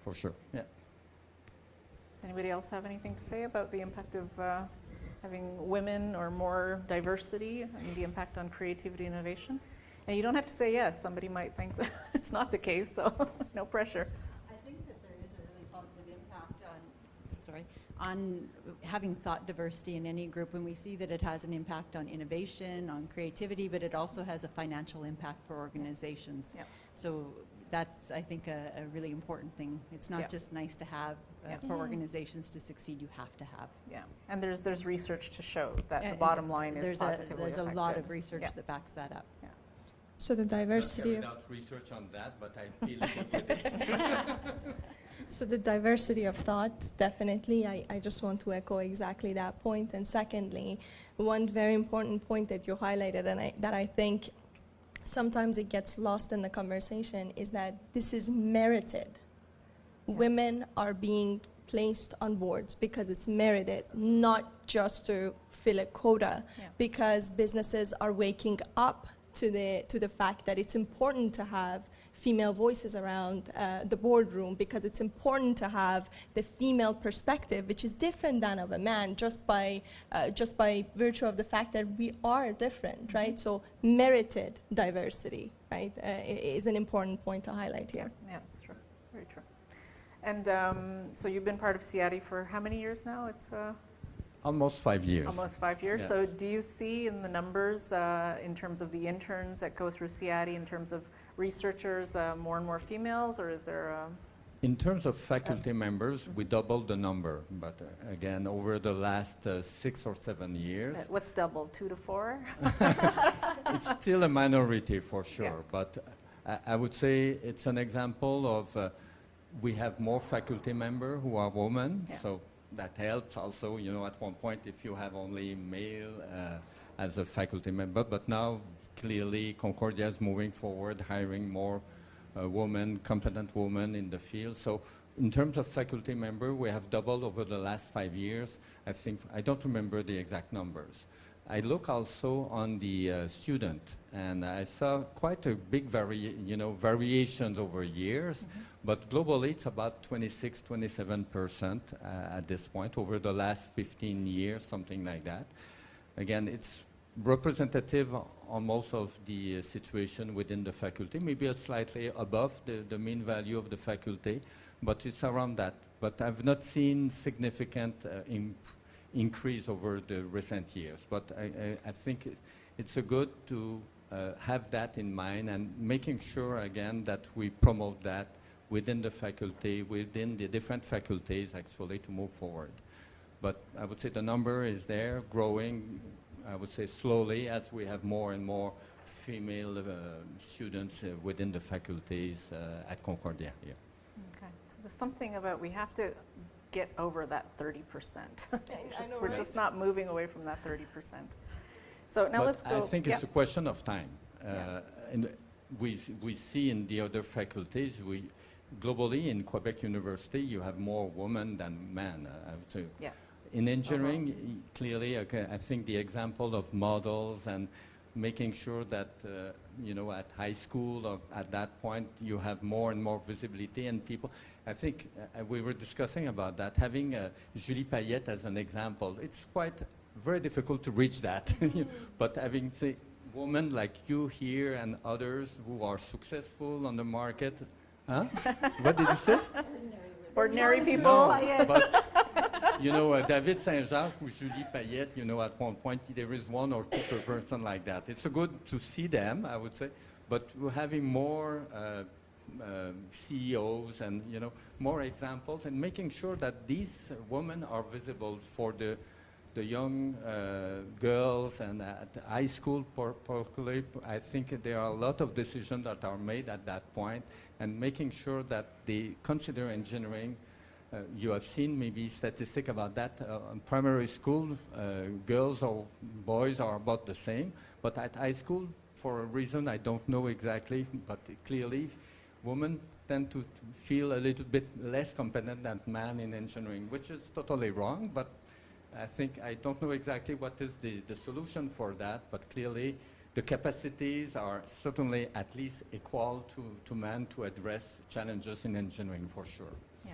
for sure. Yeah. Does anybody else have anything to say about the impact of having women or more diversity and the impact on creativity and innovation? And you don't have to say yes. Somebody might think that it's not the case, so no pressure. I think that there is a really positive impact on having thought diversity in any group, when we see that it has an impact on innovation, on creativity, but it also has a financial impact for organizations. Yep. So that's, I think, a really important thing. It's not just nice to have. For organizations to succeed, you have to have. Yeah, and there's research to show that the bottom line is positively There's affected. a lot of research that backs that up. Yeah. So the diversity without research on that, but I feel it. So the diversity of thought, definitely, I just want to echo exactly that point. And secondly, one very important point that you highlighted, and that I think sometimes it gets lost in the conversation, is that this is merited. Yeah. Women are being placed on boards because it's merited, not just to fill a quota, because businesses are waking up to the fact that it's important to have female voices around the boardroom, because it's important to have the female perspective, which is different than of a man, just by virtue of the fact that we are different, mm-hmm. right? So merited diversity, right, is an important point to highlight here. Yeah, that's true, very true. And so you've been part of CIADI for how many years now? It's almost 5 years. Almost 5 years. Yeah. So do you see in the numbers, in terms of the interns that go through CIADI, in terms of researchers, more and more females, or is there In terms of faculty members, we doubled the number, but again, over the last 6 or 7 years. What's doubled, 2 to 4? It's still a minority for sure, Yeah. but I would say it's an example of we have more faculty members who are women, Yeah. so that helps also, you know, at one point if you have only male as a faculty member, but now clearly Concordia is moving forward, hiring more women, competent women in the field. So in terms of faculty member, we have doubled over the last 5 years. I think, I don't remember the exact numbers. I look also on the student, and I saw quite a big variations over years, but globally it's about 26-27% at this point over the last 15 years, something like that. Again, it's representative on most of the situation within the faculty, maybe a slightly above the mean value of the faculty, but it's around that. But I've not seen significant increase over the recent years. But I think it's a good to have that in mind and making sure again that we promote that within the faculty, within the different faculties actually to move forward. But I would say the number is there, growing, I would say slowly as we have more and more female students within the faculties at Concordia here. Okay, so there's something about we have to get over that 30%. We're just not moving away from that 30%. So now but let's go. I think it's a question of time. And we see in the other faculties, globally in Quebec University, you have more women than men, I would say. Yeah. In engineering, clearly, I think the example of models and making sure that, you know, at high school or at that point, you have more and more visibility and people. I think we were discussing about that, having Julie Payette as an example. It's quite very difficult to reach that. But having, say, women like you here and others who are successful on the market. Huh? What did you say? Ordinary people. No, but you know, David Saint-Jacques or Julie Payette, you know, at one point there is 1 or 2 per person like that. It's good to see them, I would say, but we're having more CEOs and, you know, more examples and making sure that these women are visible for the young girls and at high school particularly. I think there are a lot of decisions that are made at that point and making sure that they consider engineering. You have seen maybe statistic about that. In primary school, girls or boys are about the same, but at high school, for a reason I don't know exactly, but clearly women tend to feel a little bit less competent than men in engineering, which is totally wrong, but I don't know exactly what is the solution for that, but clearly the capacities are certainly at least equal to men to address challenges in engineering for sure. Yeah.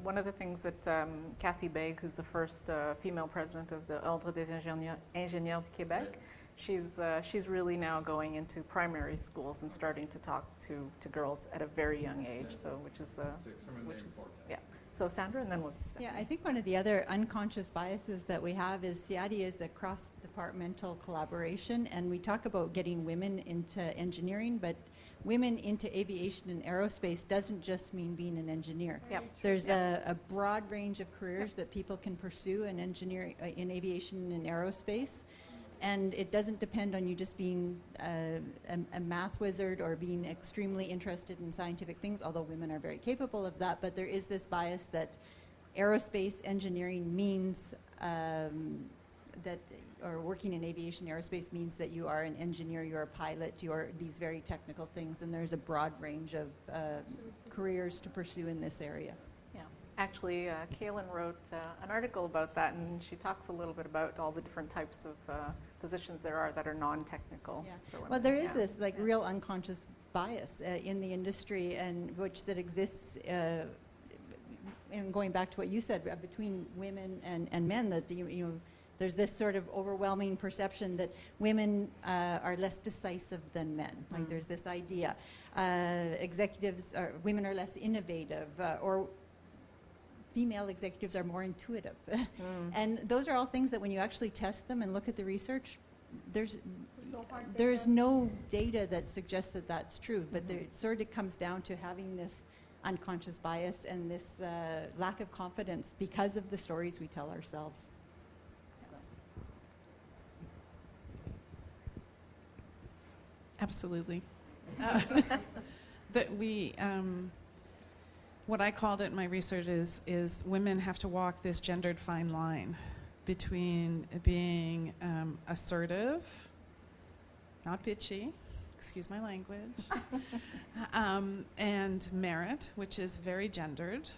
One of the things that Kathy Begg, who's the first female president of the Ordre des Ingénieurs du Québec, she's really now going into primary schools and starting to talk to girls at a very young age. So which is yeah. So Sandra, and then we'll start. Yeah, I think one of the other unconscious biases that we have is CIADI is a cross-departmental collaboration, and we talk about getting women into engineering, but women into aviation and aerospace doesn't just mean being an engineer. Yep. There's a broad range of careers that people can pursue in engineering, in aviation and aerospace. And it doesn't depend on you just being a math wizard or being extremely interested in scientific things, although women are very capable of that. But there is this bias that aerospace engineering means or working in aviation aerospace means that you are an engineer, you're a pilot, you're these very technical things. And there's a broad range of careers to pursue in this area. Actually, Kaylin wrote an article about that, and she talks a little bit about all the different types of positions there are that are non-technical. Yeah. Well, there is this like real unconscious bias in the industry, and that exists. And going back to what you said, between women and men, that you know, there's this sort of overwhelming perception that women are less decisive than men. Like there's this idea, women are less innovative, or female executives are more intuitive. And those are all things that when you actually test them and look at the research, there's no data that suggests that that's true, but it sort of comes down to having this unconscious bias and this lack of confidence because of the stories we tell ourselves. So. Absolutely. That we, what I called it in my research is women have to walk this gendered fine line between being assertive, not bitchy, excuse my language, and merit, which is very gendered.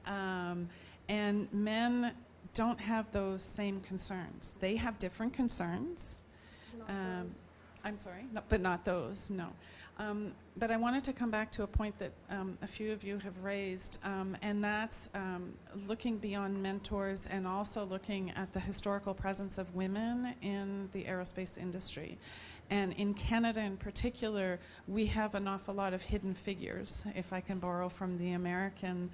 And men don't have those same concerns. They have different concerns. I'm sorry, no, but not those, no. But I wanted to come back to a point that a few of you have raised, and that's looking beyond mentors and also looking at the historical presence of women in the aerospace industry. And in Canada in particular, we have an awful lot of hidden figures, if I can borrow from the American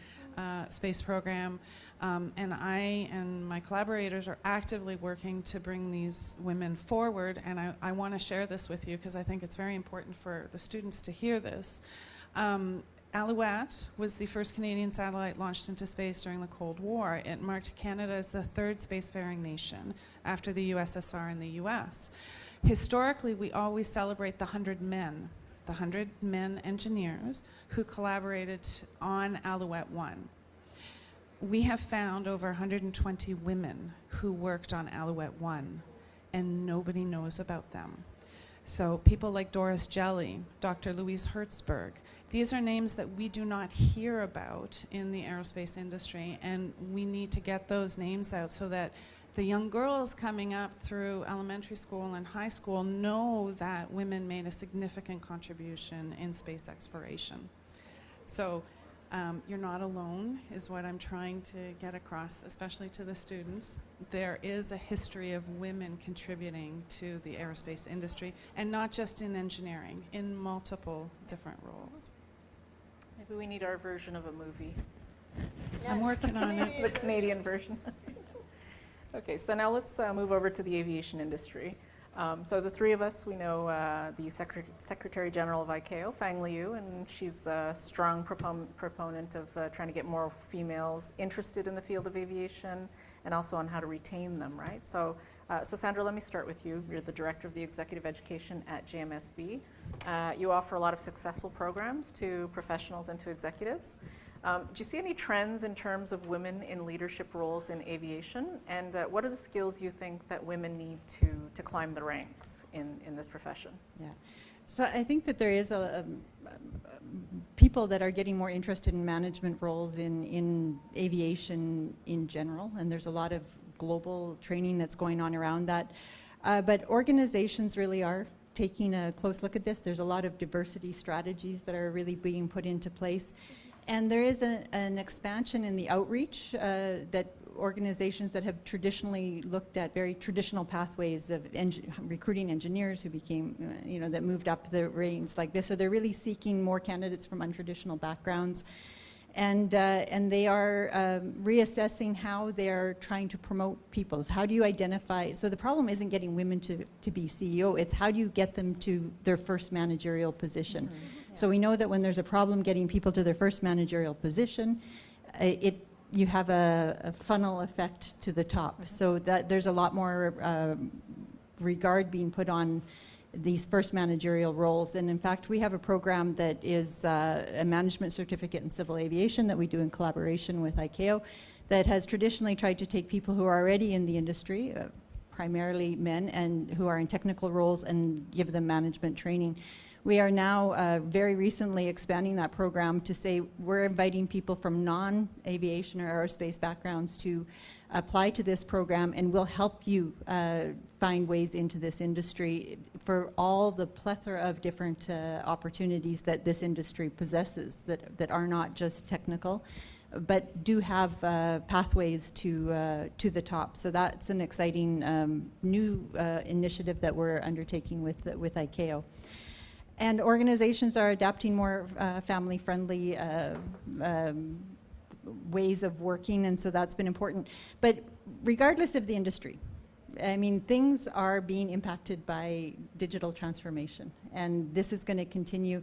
space program. And I and my collaborators are actively working to bring these women forward, and I want to share this with you because I think it's very important for the students to hear this. Alouette was the first Canadian satellite launched into space during the Cold War. It marked Canada as the third spacefaring nation after the USSR and the US. Historically, we always celebrate the 100 men engineers who collaborated on Alouette 1. We have found over 120 women who worked on Alouette 1, and nobody knows about them. So people like Doris Jelly, Dr. Louise Hertzberg, these are names that we do not hear about in the aerospace industry, and we need to get those names out so that the young girls coming up through elementary school and high school know that women made a significant contribution in space exploration. So you're not alone is what I'm trying to get across, especially to the students. There is a history of women contributing to the aerospace industry, and not just in engineering, in multiple different roles. Maybe we need our version of a movie. Yes. I'm working on it. The Canadian version. Okay, so now let's move over to the aviation industry. So the three of us, we know the Secretary General of ICAO, Fang Liu, and she's a strong proponent of trying to get more females interested in the field of aviation and also on how to retain them, right? So Sandra, let me start with you. You're the Director of the Executive Education at JMSB. You offer a lot of successful programs to professionals and to executives. Do you see any trends in terms of women in leadership roles in aviation? And what are the skills you think that women need to climb the ranks in this profession? Yeah. So I think that there is people that are getting more interested in management roles in aviation in general, and there's a lot of global training that's going on around that. But organizations really are taking a close look at this. There's a lot of diversity strategies that are really being put into place. And there is an expansion in the outreach that organizations that have traditionally looked at very traditional pathways of recruiting engineers who became, that moved up the ranks like this. So they're really seeking more candidates from untraditional backgrounds. And they are reassessing how they're trying to promote people. How do you identify? So the problem isn't getting women to be CEO. It's how do you get them to their first managerial position. Mm-hmm. So we know that when there's a problem getting people to their first managerial position, you have a funnel effect to the top. Mm-hmm. So that there's a lot more regard being put on these first managerial roles. And in fact, we have a program that is a management certificate in civil aviation that we do in collaboration with ICAO that has traditionally tried to take people who are already in the industry, primarily men, and who are in technical roles and give them management training. We are now very recently expanding that program to say we're inviting people from non-aviation or aerospace backgrounds to apply to this program, and we'll help you find ways into this industry for all the plethora of different opportunities that this industry possesses that are not just technical, but do have pathways to the top. So that's an exciting new initiative that we're undertaking with ICAO. And organizations are adapting more family-friendly ways of working, and so that's been important. But regardless of the industry, I mean, things are being impacted by digital transformation, and this is going to continue.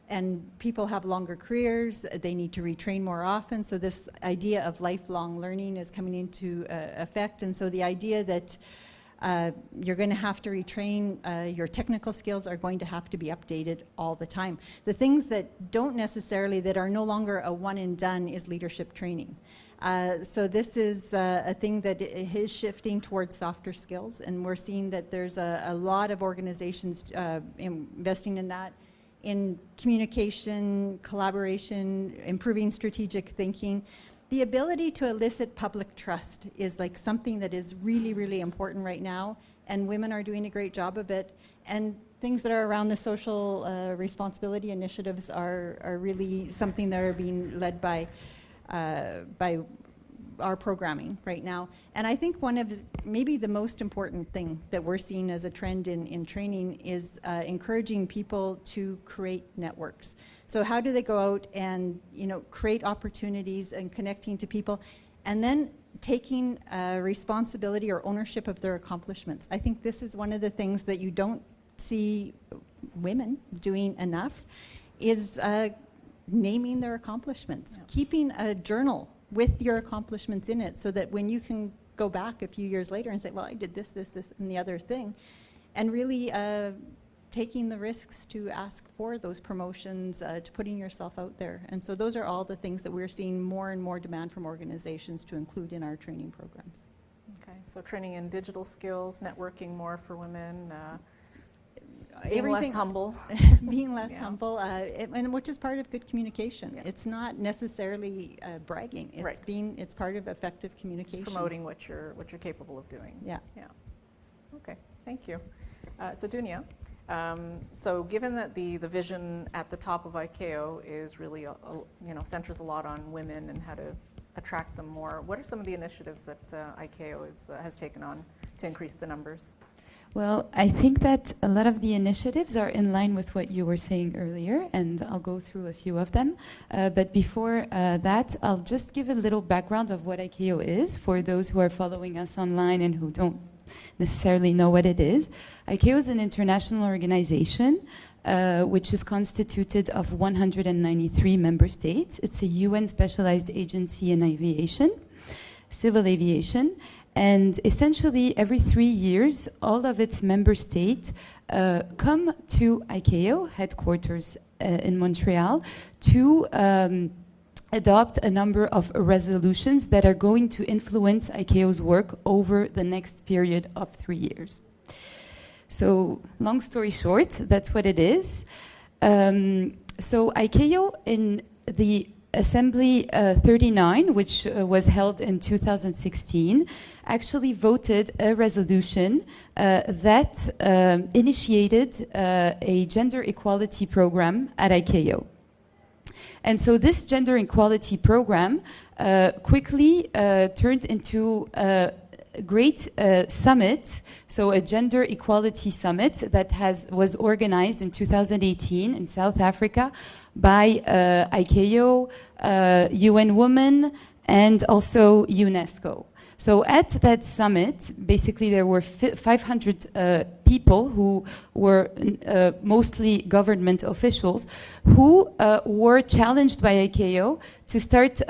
and people have longer careers, they need to retrain more often, so this idea of lifelong learning is coming into effect, and so the idea that you're going to have to retrain, your technical skills are going to have to be updated all the time. The things that don't necessarily, that are no longer a one and done, is leadership training. So this is a thing that is shifting towards softer skills, and we're seeing that there's a lot of organizations investing in that, in communication, collaboration, improving strategic thinking. The ability to elicit public trust is like something that is really, really important right now, and women are doing a great job of it. And things that are around the social responsibility initiatives are really something that are being led by our programming right now. And I think one of maybe the most important thing that we're seeing as a trend in training is encouraging people to create networks. So how do they go out and, you know, create opportunities and connecting to people, and then taking responsibility or ownership of their accomplishments. I think this is one of the things that you don't see women doing enough, is naming their accomplishments, keeping a journal with your accomplishments in it, so that when you can go back a few years later and say, well, I did this, this, this, and the other thing, and really taking the risks to ask for those promotions, to putting yourself out there. And so those are all the things that we're seeing more and more demand from organizations to include in our training programs. Okay, so training in digital skills, networking more for women, being less humble. Being less humble, and which is part of good communication. Yeah. It's not necessarily bragging. It's it's part of effective communication. It's promoting what you're capable of doing. Yeah. Yeah. Okay. Thank you. So Dunia, so given that the vision at the top of ICAO is really centers a lot on women and how to attract them more, what are some of the initiatives that ICAO has taken on to increase the numbers? Well, I think that a lot of the initiatives are in line with what you were saying earlier, and I'll go through a few of them. But before that, I'll just give a little background of what ICAO is for those who are following us online and who don't necessarily know what it is. ICAO is an international organization which is constituted of 193 member states. It's a UN specialized agency in aviation, civil aviation. And essentially, every 3 years, all of its member states come to ICAO headquarters in Montreal to adopt a number of resolutions that are going to influence ICAO's work over the next period of 3 years. So, long story short, that's what it is. So ICAO, in the Assembly 39, which was held in 2016, actually voted a resolution that initiated a gender equality program at ICAO. And so this gender equality program quickly turned into a great summit, so a gender equality summit that was organized in 2018 in South Africa by ICAO, UN Women, and also UNESCO. So at that summit, basically there were 500 people who were mostly government officials who were challenged by ICAO to start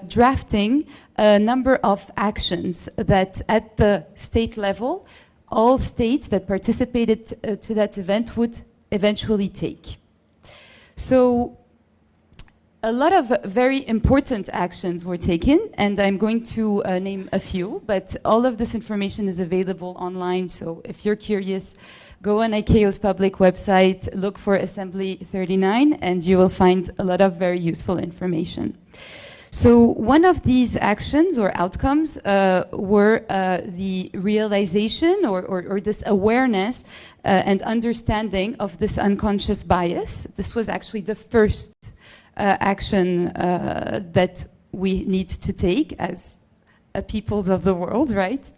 drafting a number of actions that at the state level, all states that participated to that event would eventually take. So a lot of very important actions were taken, and I'm going to name a few, but all of this information is available online, so if you're curious, go on ICAO's public website, look for Assembly 39, and you will find a lot of very useful information. So one of these actions or outcomes were the realization or this awareness and understanding of this unconscious bias. This was actually the first action that we need to take as a peoples of the world, right?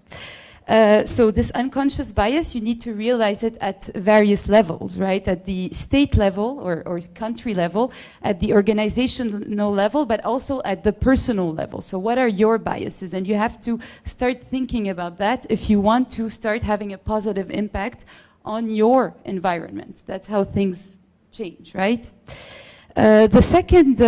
So this unconscious bias, you need to realize it at various levels, right? At the state level or country level, at the organizational level, but also at the personal level. So what are your biases? And you have to start thinking about that if you want to start having a positive impact on your environment. That's how things change, right? The second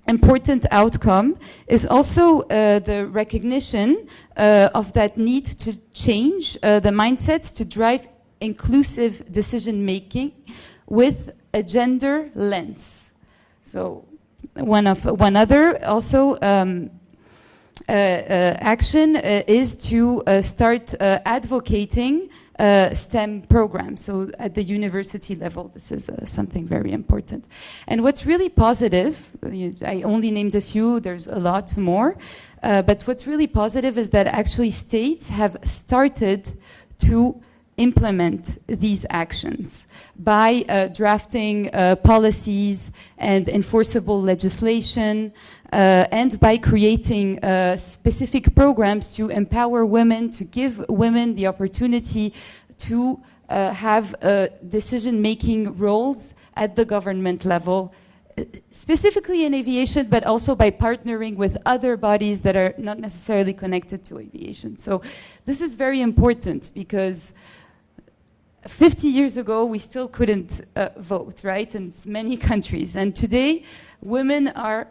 important outcome is also the recognition of that need to change the mindsets to drive inclusive decision making with a gender lens. So one other also action is to start advocating STEM programs. So at the university level, this is something very important. And what's really positive, I only named a few, there's a lot more, but what's really positive is that actually states have started to implement these actions by drafting policies and enforceable legislation, and by creating specific programs to empower women, to give women the opportunity to have decision-making roles at the government level, specifically in aviation, but also by partnering with other bodies that are not necessarily connected to aviation. So this is very important because 50 years ago, we still couldn't vote, right, in many countries. And today, women are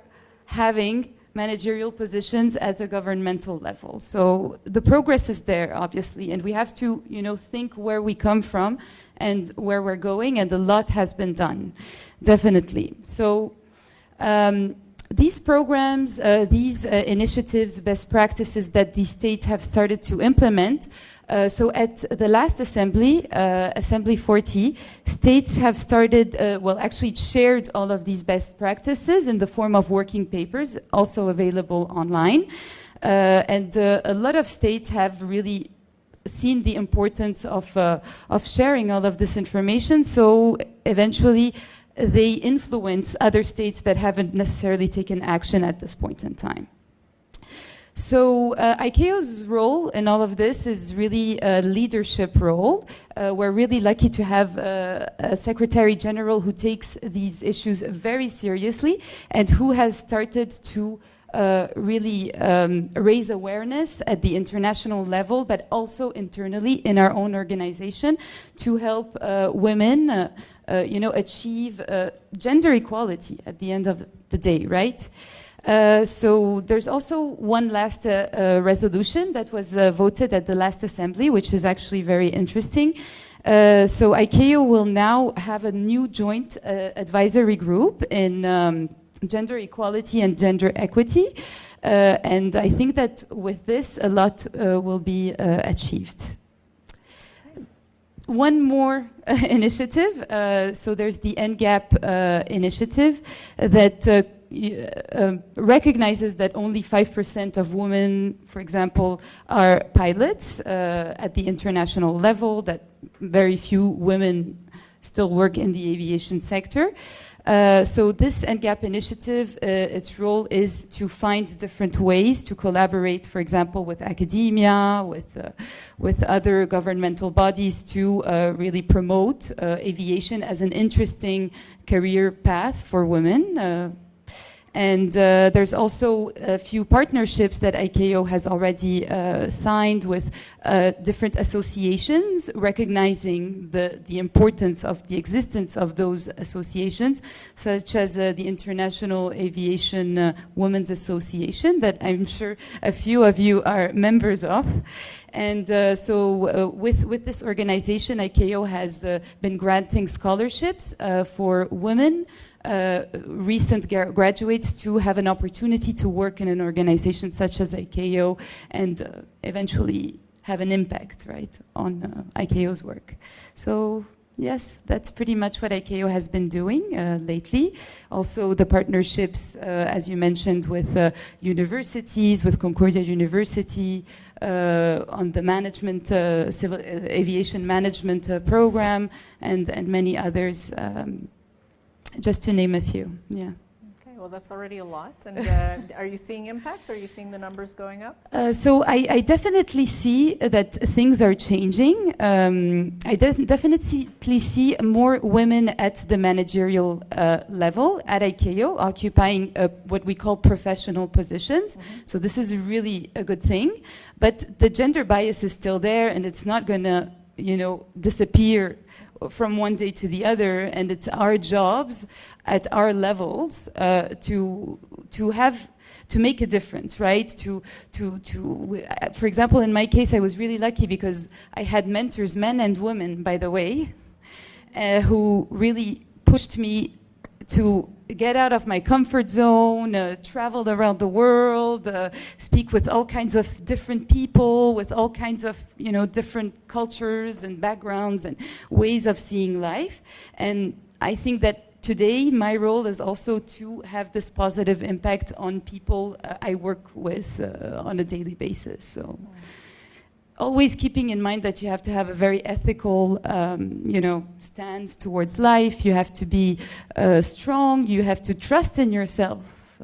having managerial positions at a governmental level. So the progress is there, obviously, and we have to, think where we come from and where we're going, and a lot has been done, definitely. So these programs, these initiatives, best practices that these states have started to implement. So at the last assembly, Assembly 40, states have started, actually shared all of these best practices in the form of working papers, also available online. And a lot of states have really seen the importance of sharing all of this information. So eventually, they influence other states that haven't necessarily taken action at this point in time. So ICAO's role in all of this is really a leadership role. We're really lucky to have a Secretary General who takes these issues very seriously and who has started to really raise awareness at the international level, but also internally in our own organization to help women, achieve gender equality at the end of the day, right? So there's also one last resolution that was voted at the last assembly, which is actually very interesting. So ICAO will now have a new joint advisory group in gender equality and gender equity. And I think that with this, a lot will be achieved. One more initiative. So there's the NGAP initiative that recognizes that only 5% of women, for example, are pilots at the international level, that very few women still work in the aviation sector. So this NGAP initiative, its role is to find different ways to collaborate, for example, with academia, with other governmental bodies to really promote aviation as an interesting career path for women. And there's also a few partnerships that ICAO has already signed with different associations, recognizing the importance of the existence of those associations, such as the International Aviation Women's Association, that I'm sure a few of you are members of. And so with this organization, ICAO has been granting scholarships for women, recent graduates, to have an opportunity to work in an organization such as ICAO and eventually have an impact, right, on ICAO's work. So yes, that's pretty much what ICAO has been doing lately. Also the partnerships, as you mentioned, with universities, with Concordia University, on the management, civil aviation management program, and many others, just to name a few. Yeah. Okay, well, that's already a lot. And are you seeing impacts? Are you seeing the numbers going up? So I definitely see that things are changing. I definitely see more women at the managerial level at ICAO, occupying what we call professional positions. Mm-hmm. So this is really a good thing. But the gender bias is still there, and it's not going to, disappear from one day to the other, and it's our jobs at our levels to make a difference, right? For example, in my case, I was really lucky because I had mentors, men and women, by the way, who really pushed me to get out of my comfort zone, travel around the world, speak with all kinds of different people, with all kinds of different cultures and backgrounds and ways of seeing life. And I think that today, my role is also to have this positive impact on people I work with on a daily basis. So, always keeping in mind that you have to have a very ethical, stance towards life. You have to be strong. You have to trust in yourself,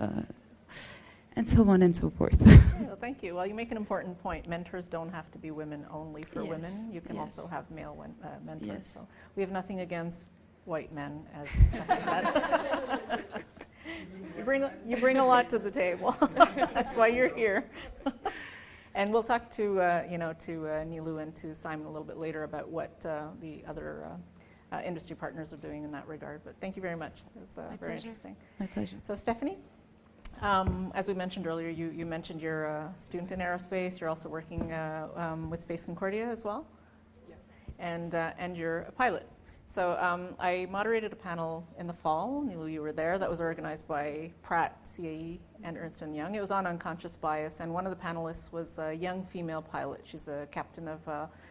and so on and so forth. Well, thank you. Well, you make an important point. Mentors don't have to be women only for women. You can also have male mentors. Yes. So we have nothing against white men, as Stefanie said. You bring a lot to the table. That's why you're here. And we'll talk to Nilu and to Simon a little bit later about what the other industry partners are doing in that regard. But thank you very much. It's very interesting. My pleasure. So Stefanie, as we mentioned earlier, you mentioned you're a student in aerospace. You're also working with Space Concordia as well. Yes. And you're a pilot. So I moderated a panel in the fall. Nilu, you were there. That was organized by Pratt, CAE, and Ernst & Young. It was on unconscious bias, and one of the panelists was a young female pilot. She's a captain of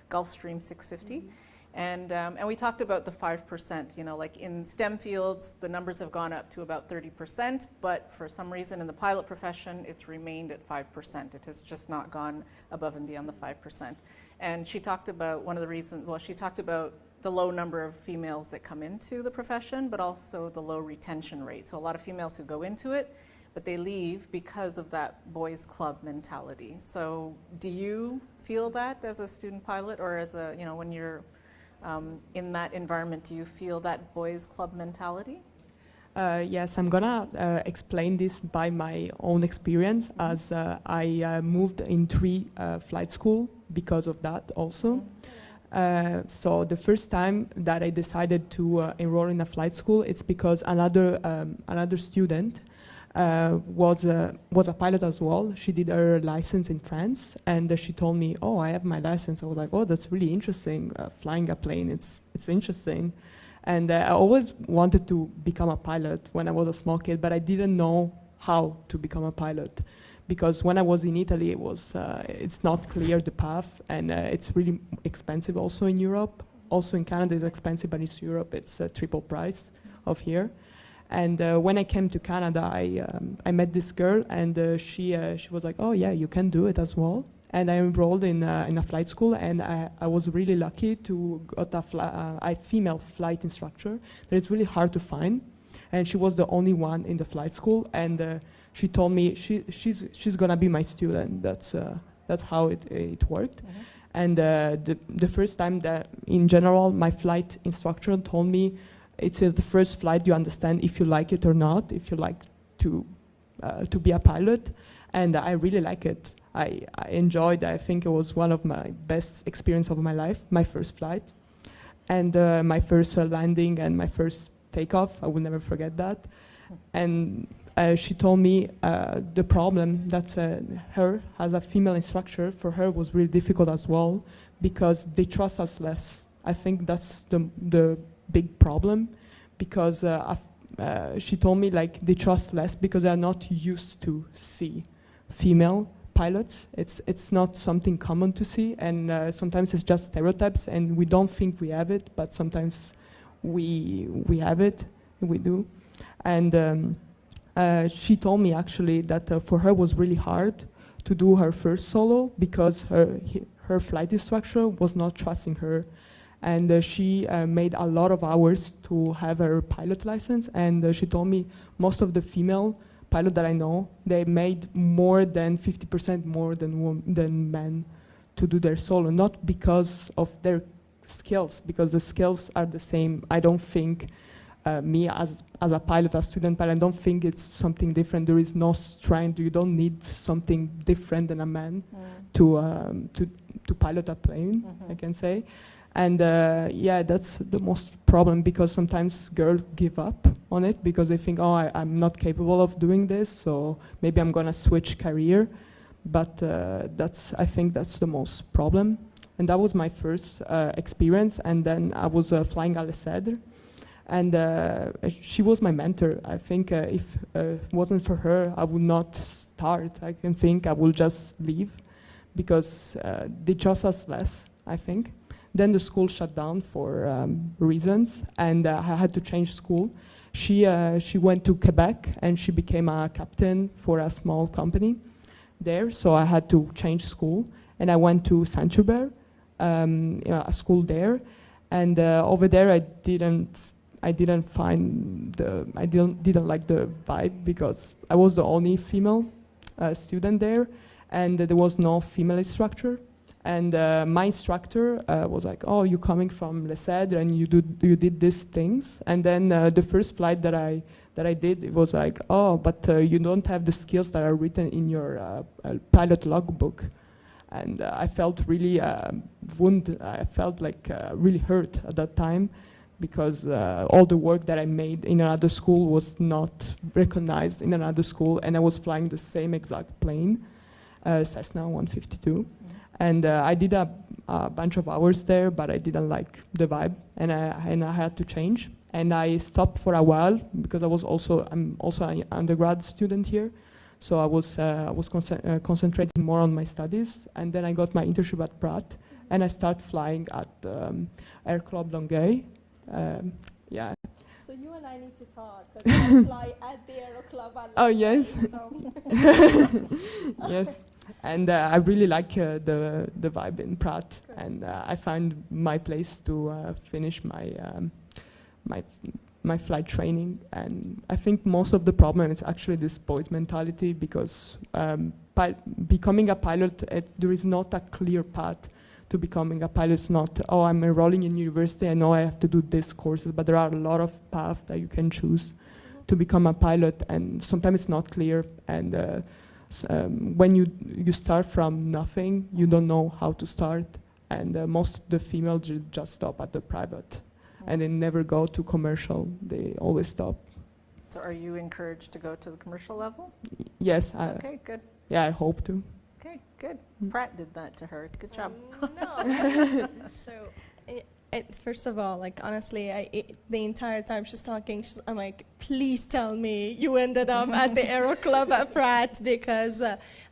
Gulfstream 650. And we talked about the 5%. Like in STEM fields, the numbers have gone up to about 30%, but for some reason in the pilot profession, it's remained at 5%. It has just not gone above and beyond the 5%. And she talked about one of the reasons, she talked about the low number of females that come into the profession, but also the low retention rate. So a lot of females who go into it, but they leave because of that boys club mentality. So do you feel that as a student pilot, or as a, when you're in that environment, do you feel that boys club mentality? Yes, I'm gonna explain this by my own experience, as I moved in 3 flight school because of that also. So the first time that I decided to enroll in a flight school, it's because another student was a pilot as well. She did her license in France, and she told me, "Oh, I have my license." I was like, "Oh, that's really interesting. Flying a plane, it's interesting." And I always wanted to become a pilot when I was a small kid, but I didn't know how to become a pilot. Because when I was in Italy, it's not clear the path, and it's really expensive also in Europe. Also in Canada, it's expensive, but in Europe, it's triple price of here. And when I came to Canada, I met this girl, and she was like, "Oh yeah, you can do it as well." And I enrolled in a flight school, and I was really lucky to get a female flight instructor that it's really hard to find. And she was the only one in the flight school, and she told me she's gonna be my student. That's how it worked. Mm-hmm. And the first time that, in general, my flight instructor told me it's the first flight you understand if you like it or not, if you like to be a pilot. And I really like it. I enjoyed. I think it was one of my best experience of my life. My first flight, and my first landing and my first takeoff. I will never forget that. And she told me the problem that her, as a female instructor, for her was really difficult as well, because they trust us less. I think that's the big problem, because she told me like they trust less because they are not used to see female pilots. It's not something common to see, and sometimes it's just stereotypes, and we don't think we have it, but sometimes we have it, we do. And she told me actually that for her was really hard to do her first solo because her flight instructor was not trusting her, and she made a lot of hours to have her pilot license. And she told me most of the female pilot that I know, they made more than 50% more than men to do their solo, not because of their skills, because the skills are the same. I don't think me as a pilot, a student pilot, I don't think it's something different. There is no strength. You don't need something different than a man to pilot a plane, I can say. And yeah, that's the most problem, because sometimes girls give up on it because they think, oh, I'm not capable of doing this, so maybe I'm gonna switch career. But I think that's the most problem. And that was my first experience. And then I was flying à l'Essèdre. And she was my mentor. I think if it wasn't for her, I would not start. I can think I will just leave, because they chose us less, I think. Then the school shut down for reasons, and I had to change school. She went to Quebec, and she became a captain for a small company there, so I had to change school. And I went to Saint-Hubert, a school there, and over there I didn't like the vibe, because I was the only female student there, and there was no female instructor. And my instructor was like, "Oh, you're coming from l'Essèdre, and you did these things." And then the first flight that I did, it was like, "Oh, but you don't have the skills that are written in your pilot logbook." And I felt really wounded. I felt like really hurt at that time, because all the work that I made in another school was not recognized in another school, and I was flying the same exact plane, Cessna 152. And I did a bunch of hours there, but I didn't like the vibe, and I had to change. And I stopped for a while, because I'm also an undergrad student here, so I was concentrating more on my studies. And then I got my internship at Pratt, and I started flying at Air Club Longueuil. Yeah. So you and I need to talk, because I fly at the Aero Club. Oh yes. So. Yes. And I really like the vibe in Pratt, and I found my place to finish my flight training. And I think most of the problem is actually this boys mentality, because becoming a pilot, there is not a clear path to becoming a pilot. It's not, oh, I'm enrolling in university, I know I have to do these courses, but there are a lot of paths that you can choose to become a pilot, and sometimes it's not clear. And when you start from nothing, you don't know how to start, and most of the females just stop at the private, and they never go to commercial. They always stop. So are you encouraged to go to the commercial level? Yes. Okay, good. Yeah, I hope to. Okay, good. Pratt did that to her. Good job. No. So, first of all, like, honestly, the entire time she's talking, I'm like, please tell me you ended up at the Aero Club at Pratt, because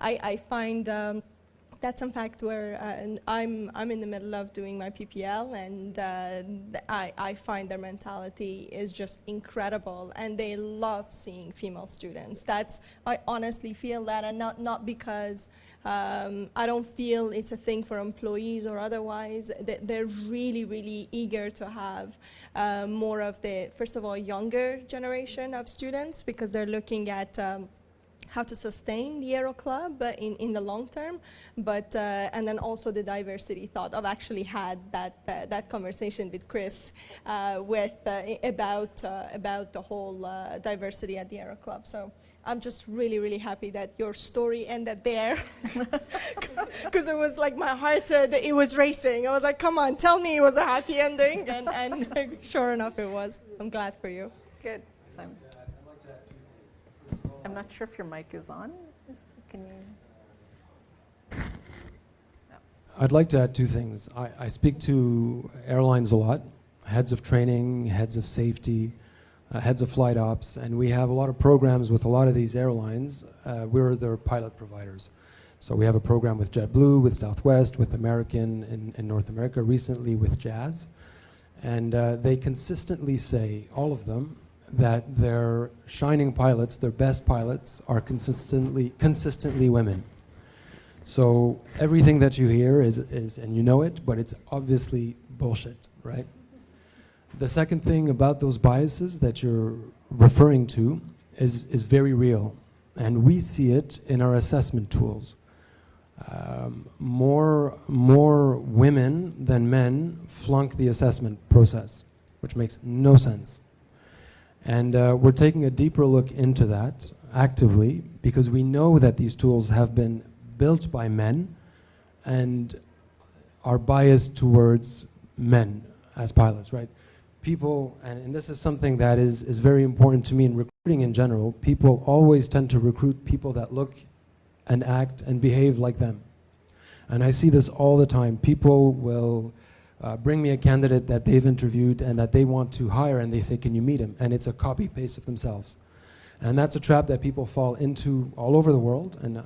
I find that's in fact where I'm in the middle of doing my PPL, and I find their mentality is just incredible, and they love seeing female students. I honestly feel that, and not because I don't feel it's a thing for employees or otherwise. They're really, really eager to have more of the, first of all, younger generation of students, because they're looking at how to sustain the Aero Club in the long term, but and then also the diversity thought. I've actually had that conversation with Chris about the whole diversity at the Aero Club. So I'm just really, really happy that your story ended there, because it was like my heart, it was racing. I was like, come on, tell me it was a happy ending, and sure enough it was. I'm glad for you. Good, Simon. I'm not sure if your mic is on. Can you? No. I'd like to add two things. I speak to airlines a lot, heads of training, heads of safety, heads of flight ops, and we have a lot of programs with a lot of these airlines. We're their pilot providers. So we have a program with JetBlue, with Southwest, with American in North America, recently with Jazz. And they consistently say, all of them, that their shining pilots, their best pilots, are consistently women. So everything that you hear is, and you know it, but it's obviously bullshit, right? The second thing about those biases that you're referring to is very real, and we see it in our assessment tools. More women than men flunk the assessment process, which makes no sense. And we're taking a deeper look into that actively, because we know that these tools have been built by men and are biased towards men as pilots, right? People, and this is something that is very important to me in recruiting in general, people always tend to recruit people that look and act and behave like them. And I see this all the time. People will bring me a candidate that they've interviewed and that they want to hire, and they say, can you meet him? And it's a copy-paste of themselves. And that's a trap that people fall into all over the world, and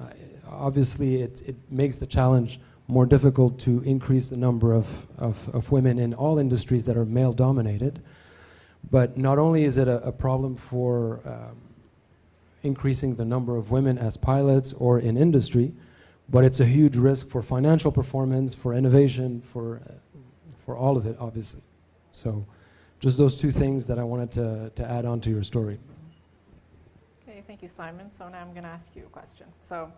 obviously it makes the challenge more difficult to increase the number of women in all industries that are male-dominated. But not only is it a problem for increasing the number of women as pilots or in industry, but it's a huge risk for financial performance, for innovation, for all of it, obviously. So just those two things that I wanted to add on to your story. Okay, thank you, Simon. So now I'm going to ask you a question. So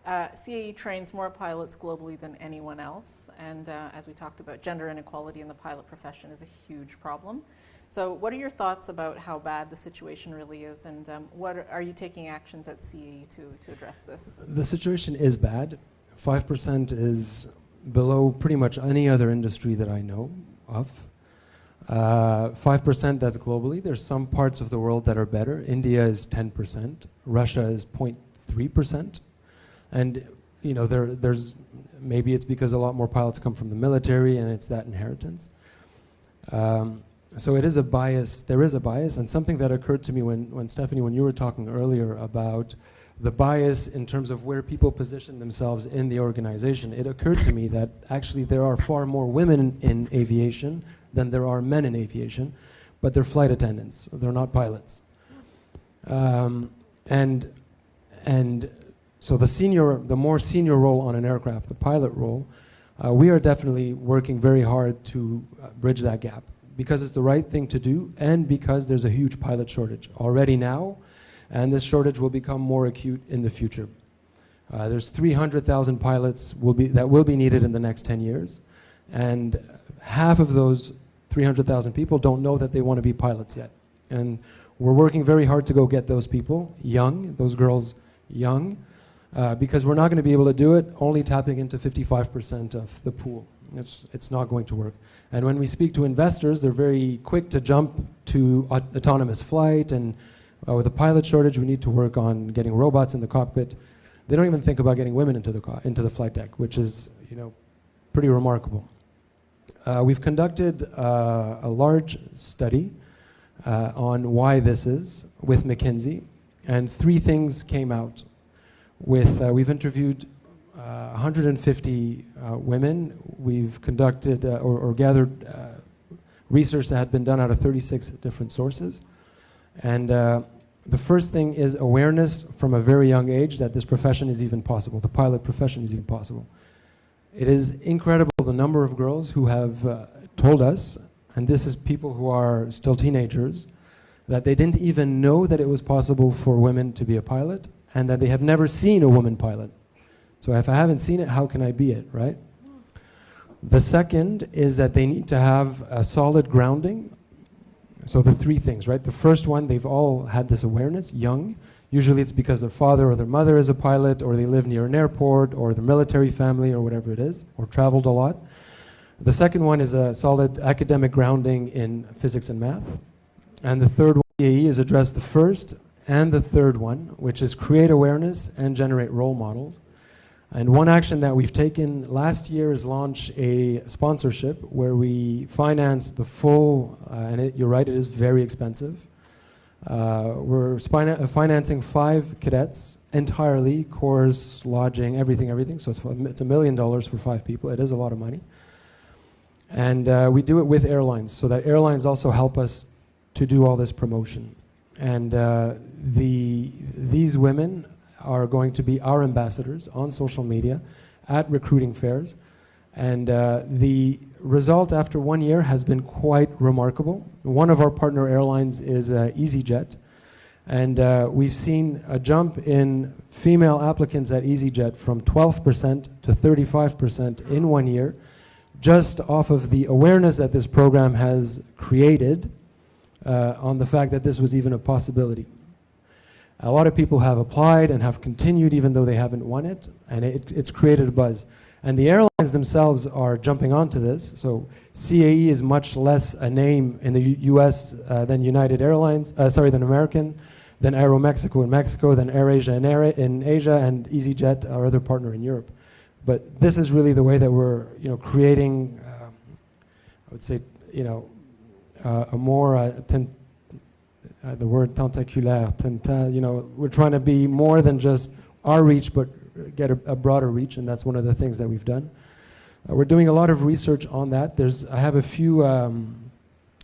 CAE trains more pilots globally than anyone else, and as we talked about, gender inequality in the pilot profession is a huge problem. So what are your thoughts about how bad the situation really is, and what are you taking actions at CAE to address this? The situation is bad. 5% is below pretty much any other industry that I know of. 5% that's globally. There's some parts of the world that are better. India is 10%. Russia is 0.3%. And you know, there's maybe it's because a lot more pilots come from the military and it's that inheritance. So it is a bias. There is a bias, and something that occurred to me when Stefanie, when you were talking earlier about the bias in terms of where people position themselves in the organization, it occurred to me that actually there are far more women in aviation than there are men in aviation, but they're flight attendants. They're not pilots. And so the more senior role on an aircraft, the pilot role, we are definitely working very hard to bridge that gap, because it's the right thing to do, and because there's a huge pilot shortage already now, and this shortage will become more acute in the future. There's 300,000 pilots that will be needed in the next 10 years, and half of those 300,000 people don't know that they want to be pilots yet. And we're working very hard to go get those people young, those girls young, because we're not going to be able to do it only tapping into 55% of the pool. It's not going to work. And when we speak to investors, they're very quick to jump to autonomous flight, and with the pilot shortage, we need to work on getting robots in the cockpit. They don't even think about getting women into the flight deck, which is, you know, pretty remarkable. We've conducted a large study on why this is with McKinsey, and 3 things came out. We've interviewed 150 women. We've conducted or gathered research that had been done out of 36 different sources. And the first thing is awareness from a very young age that this profession is even possible. The pilot profession is even possible. It is incredible the number of girls who have told us, and this is people who are still teenagers, that they didn't even know that it was possible for women to be a pilot, and that they have never seen a woman pilot. So if I haven't seen it, how can I be it, right? The second is that they need to have a solid grounding. So the 3 things, right? The first one, they've all had this awareness, young. Usually it's because their father or their mother is a pilot, or they live near an airport, or their military family, or whatever it is, or traveled a lot. The second one is a solid academic grounding in physics and math. And the third one, CAE, is address the first and the third one, which is create awareness and generate role models. And one action that we've taken last year is launch a sponsorship where we finance the full, and you're right, it is very expensive. We're financing 5 cadets entirely, course, lodging, everything. So it's $1 million for 5 people. It is a lot of money. And we do it with airlines, so that airlines also help us to do all this promotion. And these women are going to be our ambassadors on social media at recruiting fairs. And the result after 1 year has been quite remarkable. One of our partner airlines is EasyJet. And we've seen a jump in female applicants at EasyJet from 12% to 35% in 1 year, just off of the awareness that this program has created on the fact that this was even a possibility. A lot of people have applied and have continued even though they haven't won it, and it's created a buzz. And the airlines themselves are jumping onto this. So CAE is much less a name in the US than United Airlines, than American, than Aero Mexico in Mexico, than AirAsia in Asia, and EasyJet, our other partner in Europe. But this is really the way that we're, creating, I would say, a more, the word tentaculaire, we're trying to be more than just our reach, but get a broader reach, and that's one of the things that we've done. We're doing a lot of research on that. I have a few,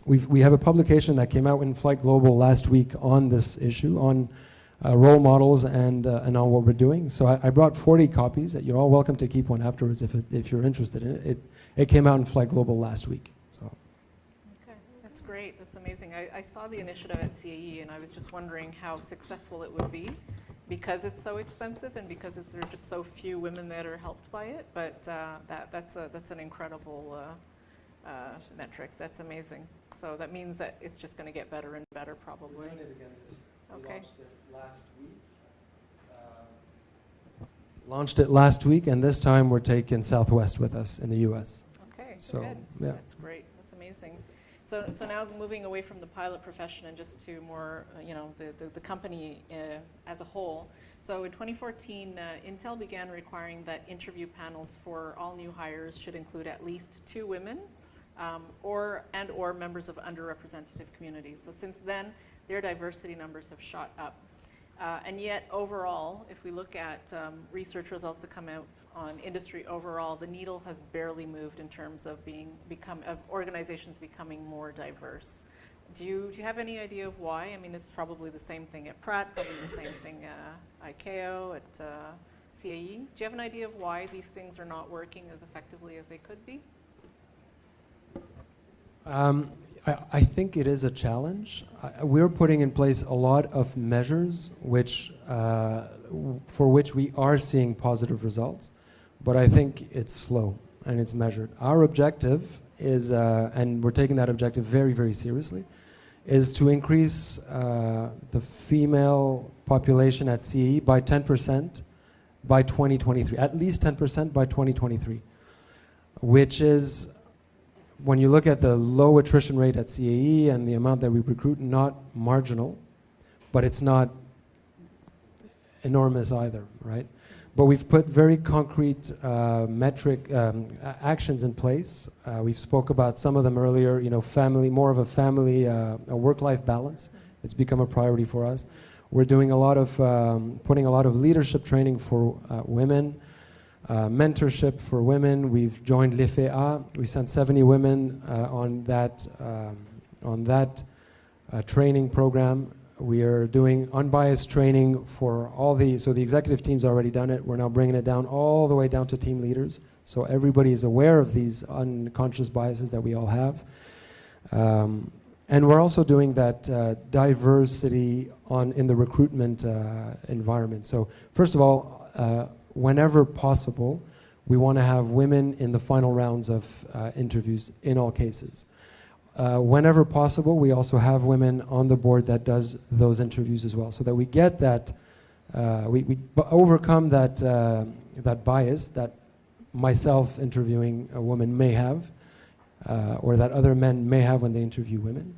we have a publication that came out in Flight Global last week on this issue, on role models and on what we're doing. So I brought 40 copies. You're all welcome to keep one afterwards if you're interested in it. It came out in Flight Global last week. So. Okay, that's great. That's amazing. I saw the initiative at CAE, and I was just wondering how successful it would be, because it's so expensive and because there are just so few women that are helped by it. But that's an incredible metric. That's amazing. So that means that it's just going to get better and better, probably. We're doing it again this year. We Okay. Launched it last week, and this time we're taking Southwest with us in the U.S. Okay, so good. Yeah, that's great. That's amazing. So now moving away from the pilot profession and just to more, the company as a whole. So in 2014, Intel began requiring that interview panels for all new hires should include at least 2 women or members of underrepresented communities. So since then, their diversity numbers have shot up. And yet overall, if we look at research results that come out on industry overall, the needle has barely moved in terms of organizations becoming more diverse. Do you have any idea of why? I mean, it's probably the same thing at Pratt, probably the same thing ICAO, at CAE. Do you have an idea of why these things are not working as effectively as they could be? I think it is a challenge. We're putting in place a lot of measures for which we are seeing positive results, but I think it's slow and it's measured. Our objective is, and we're taking that objective very, very seriously, is to increase the female population at CAE by 10% by 2023, at least 10% by 2023, which is, when you look at the low attrition rate at CAE and the amount that we recruit, not marginal, but it's not enormous either, right? But we've put very concrete actions in place. We've spoke about some of them earlier, more of a family, a work-life balance. It's become a priority for us. We're doing a lot of, putting a lot of leadership training for women, mentorship for women. We've joined l'ICAO. We sent 70 women on that training program. We are doing unbiased training for so the executive team's already done it. We're now bringing it down all the way down to team leaders. So everybody is aware of these unconscious biases that we all have. And we're also doing that diversity in the recruitment environment. So first of all, whenever possible, we want to have women in the final rounds of interviews in all cases. Whenever possible, we also have women on the board that does those interviews as well, so that we get that, we overcome that bias that myself interviewing a woman may have, or that other men may have when they interview women.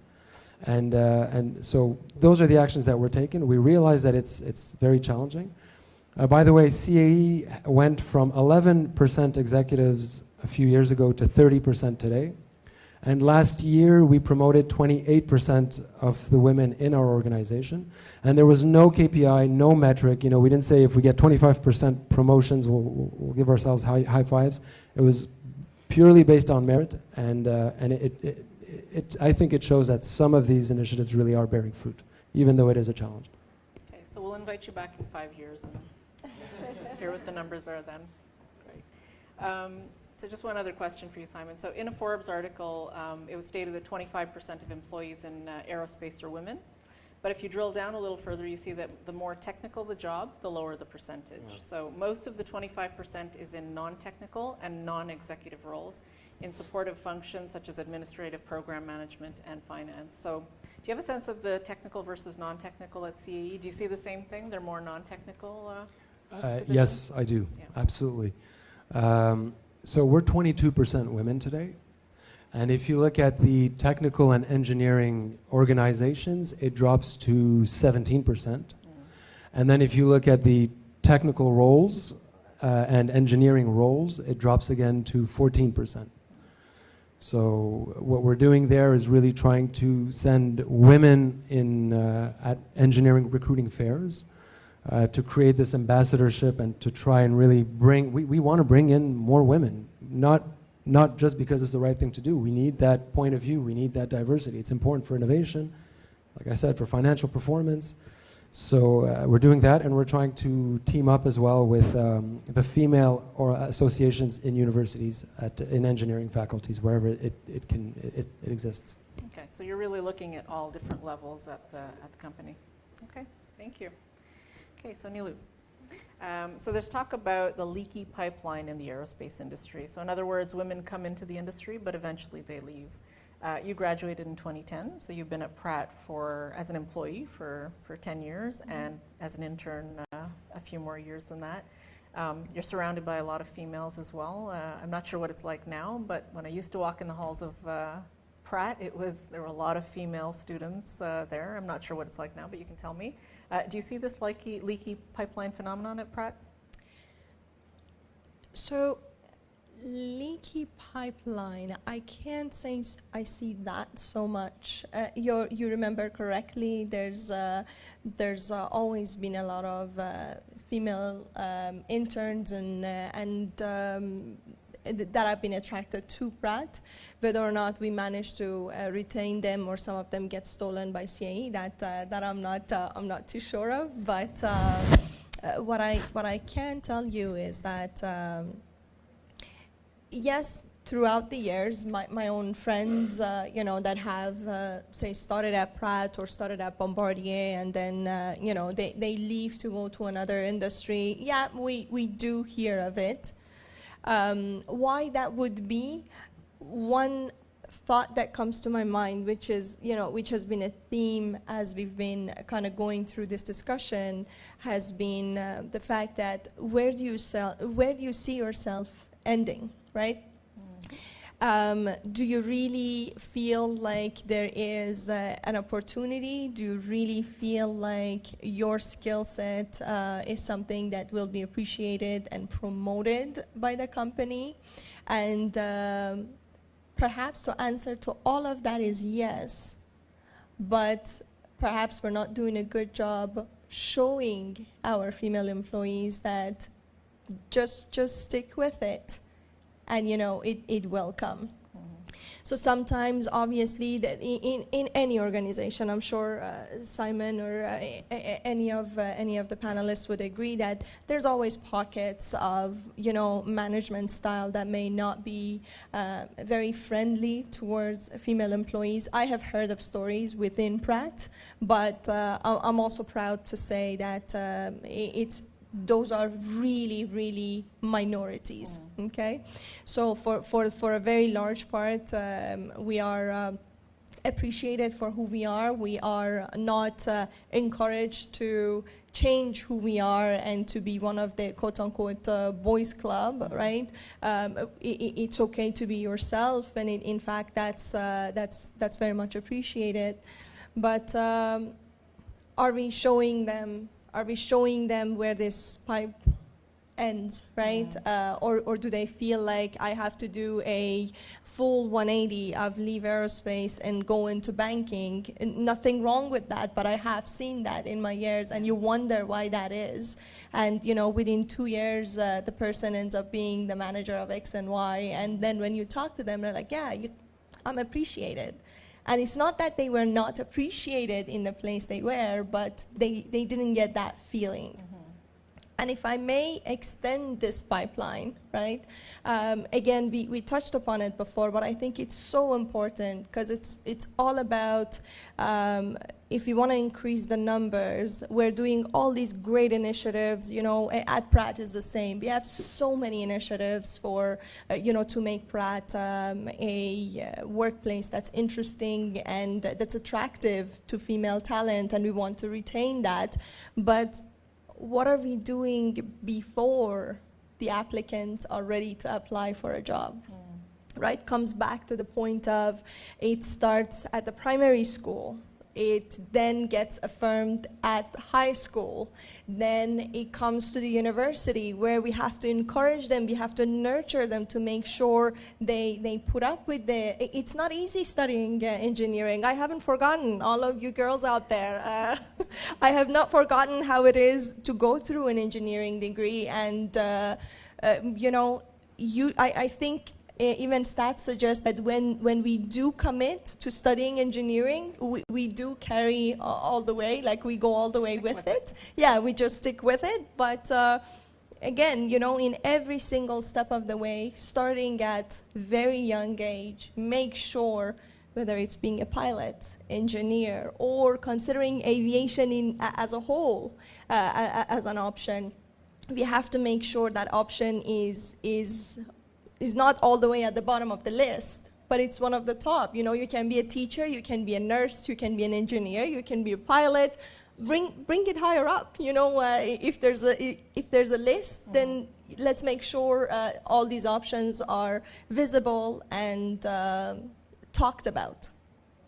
And so those are the actions that we're taking. We realize that it's very challenging. By the way, CAE went from 11% executives a few years ago to 30% today. And last year, we promoted 28% of the women in our organization. And there was no KPI, no metric. We didn't say if we get 25% promotions, we'll give ourselves high fives. It was purely based on merit. And I think it shows that some of these initiatives really are bearing fruit, even though it is a challenge. Okay, so we'll invite you back in 5 years and hear what the numbers are then. Great. So just one other question for you, Simon. So in a Forbes article, it was stated that 25% of employees in aerospace are women. But if you drill down a little further, you see that the more technical the job, the lower the percentage. Yeah. So most of the 25% is in non-technical and non-executive roles in supportive functions such as administrative, program management, and finance. So do you have a sense of the technical versus non-technical at CAE? Do you see the same thing? They're more non-technical Yes, I do. Yeah. Absolutely. So we're 22% women today. And if you look at the technical and engineering organizations, it drops to 17%. And then if you look at the technical roles and engineering roles, it drops again to 14%. So what we're doing there is really trying to send women in at engineering recruiting fairs to create this ambassadorship and to try and really bring, we want to bring in more women, not just because it's the right thing to do. We need that point of view. We need that diversity. It's important for innovation, like I said, for financial performance. So we're doing that, and we're trying to team up as well with the female or associations in universities, in engineering faculties, wherever it exists. Okay, so you're really looking at all different levels at the company. Okay, thank you. Okay, so Niloo. So there's talk about the leaky pipeline in the aerospace industry. So in other words, women come into the industry, but eventually they leave. You graduated in 2010, so you've been at Pratt as an employee for 10 years, and as an intern a few more years than that. You're surrounded by a lot of females as well. I'm not sure what it's like now, but when I used to walk in the halls of Pratt, there were a lot of female students there. I'm not sure what it's like now, but you can tell me. Do you see this leaky pipeline phenomenon at Pratt? So, leaky pipeline, I can't say I see that so much. You remember correctly, there's always been a lot of female interns and that have been attracted to Pratt. Whether or not we manage to retain them, or some of them get stolen by CAE, that I'm not too sure of. But what I can tell you is that yes, throughout the years, my own friends, that have say started at Pratt or started at Bombardier, and then they leave to go to another industry. Yeah, we do hear of it. Why that would be? One thought that comes to my mind, which has been a theme as we've been kind of going through this discussion, has been the fact that where do you see yourself ending, right? Do you really feel like there is an opportunity? Do you really feel like your skill set is something that will be appreciated and promoted by the company? And perhaps the answer to all of that is yes, but perhaps we're not doing a good job showing our female employees that just stick with it, and it will come. So sometimes, obviously, that in any organization, I'm sure Simon or any of the panelists would agree that there's always pockets of management style that may not be very friendly towards female employees. I have heard of stories within Pratt, but I'm also proud to say that those are really, really minorities. Okay, so for a very large part, we are appreciated for who we are. We are not encouraged to change who we are and to be one of the quote-unquote boys club, right? It's okay to be yourself, and in fact, that's very much appreciated. But are we showing them? Are we showing them where this pipe ends, right? Or do they feel like I have to do a full 180 of leave aerospace and go into banking? Nothing wrong with that, but I have seen that in my years, and you wonder why that is. And within 2 years, the person ends up being the manager of X and Y, and then when you talk to them, they're like, yeah, I'm appreciated. And it's not that they were not appreciated in the place they were, but they didn't get that feeling. And if I may extend this pipeline, right? Again, we touched upon it before, but I think it's so important because it's all about if you want to increase the numbers, we're doing all these great initiatives. At Pratt is the same. We have so many initiatives for to make Pratt a workplace that's interesting and that's attractive to female talent, and we want to retain that. But what are we doing before the applicants are ready to apply for a job. Right? Comes back to the point of it starts at the primary school. It then gets affirmed at high school. Then it comes to the university where we have to encourage them, we have to nurture them to make sure they put up with it's not easy studying engineering. I haven't forgotten all of you girls out there. I have not forgotten how it is to go through an engineering degree. And, you know, I think even stats suggest that when we do commit to studying engineering, we do carry all the way, like we go all the way with it. Yeah, we just stick with it. But again, you know, in every single step of the way, starting at very young age, make sure whether it's being a pilot, engineer, or considering aviation as a whole as an option, we have to make sure that option is not all the way at the bottom of the list, but it's one of the top. You know, you can be a teacher, you can be a nurse, you can be an engineer, you can be a pilot. Bring it higher up. You know, if there's a list, then let's make sure all these options are visible and talked about.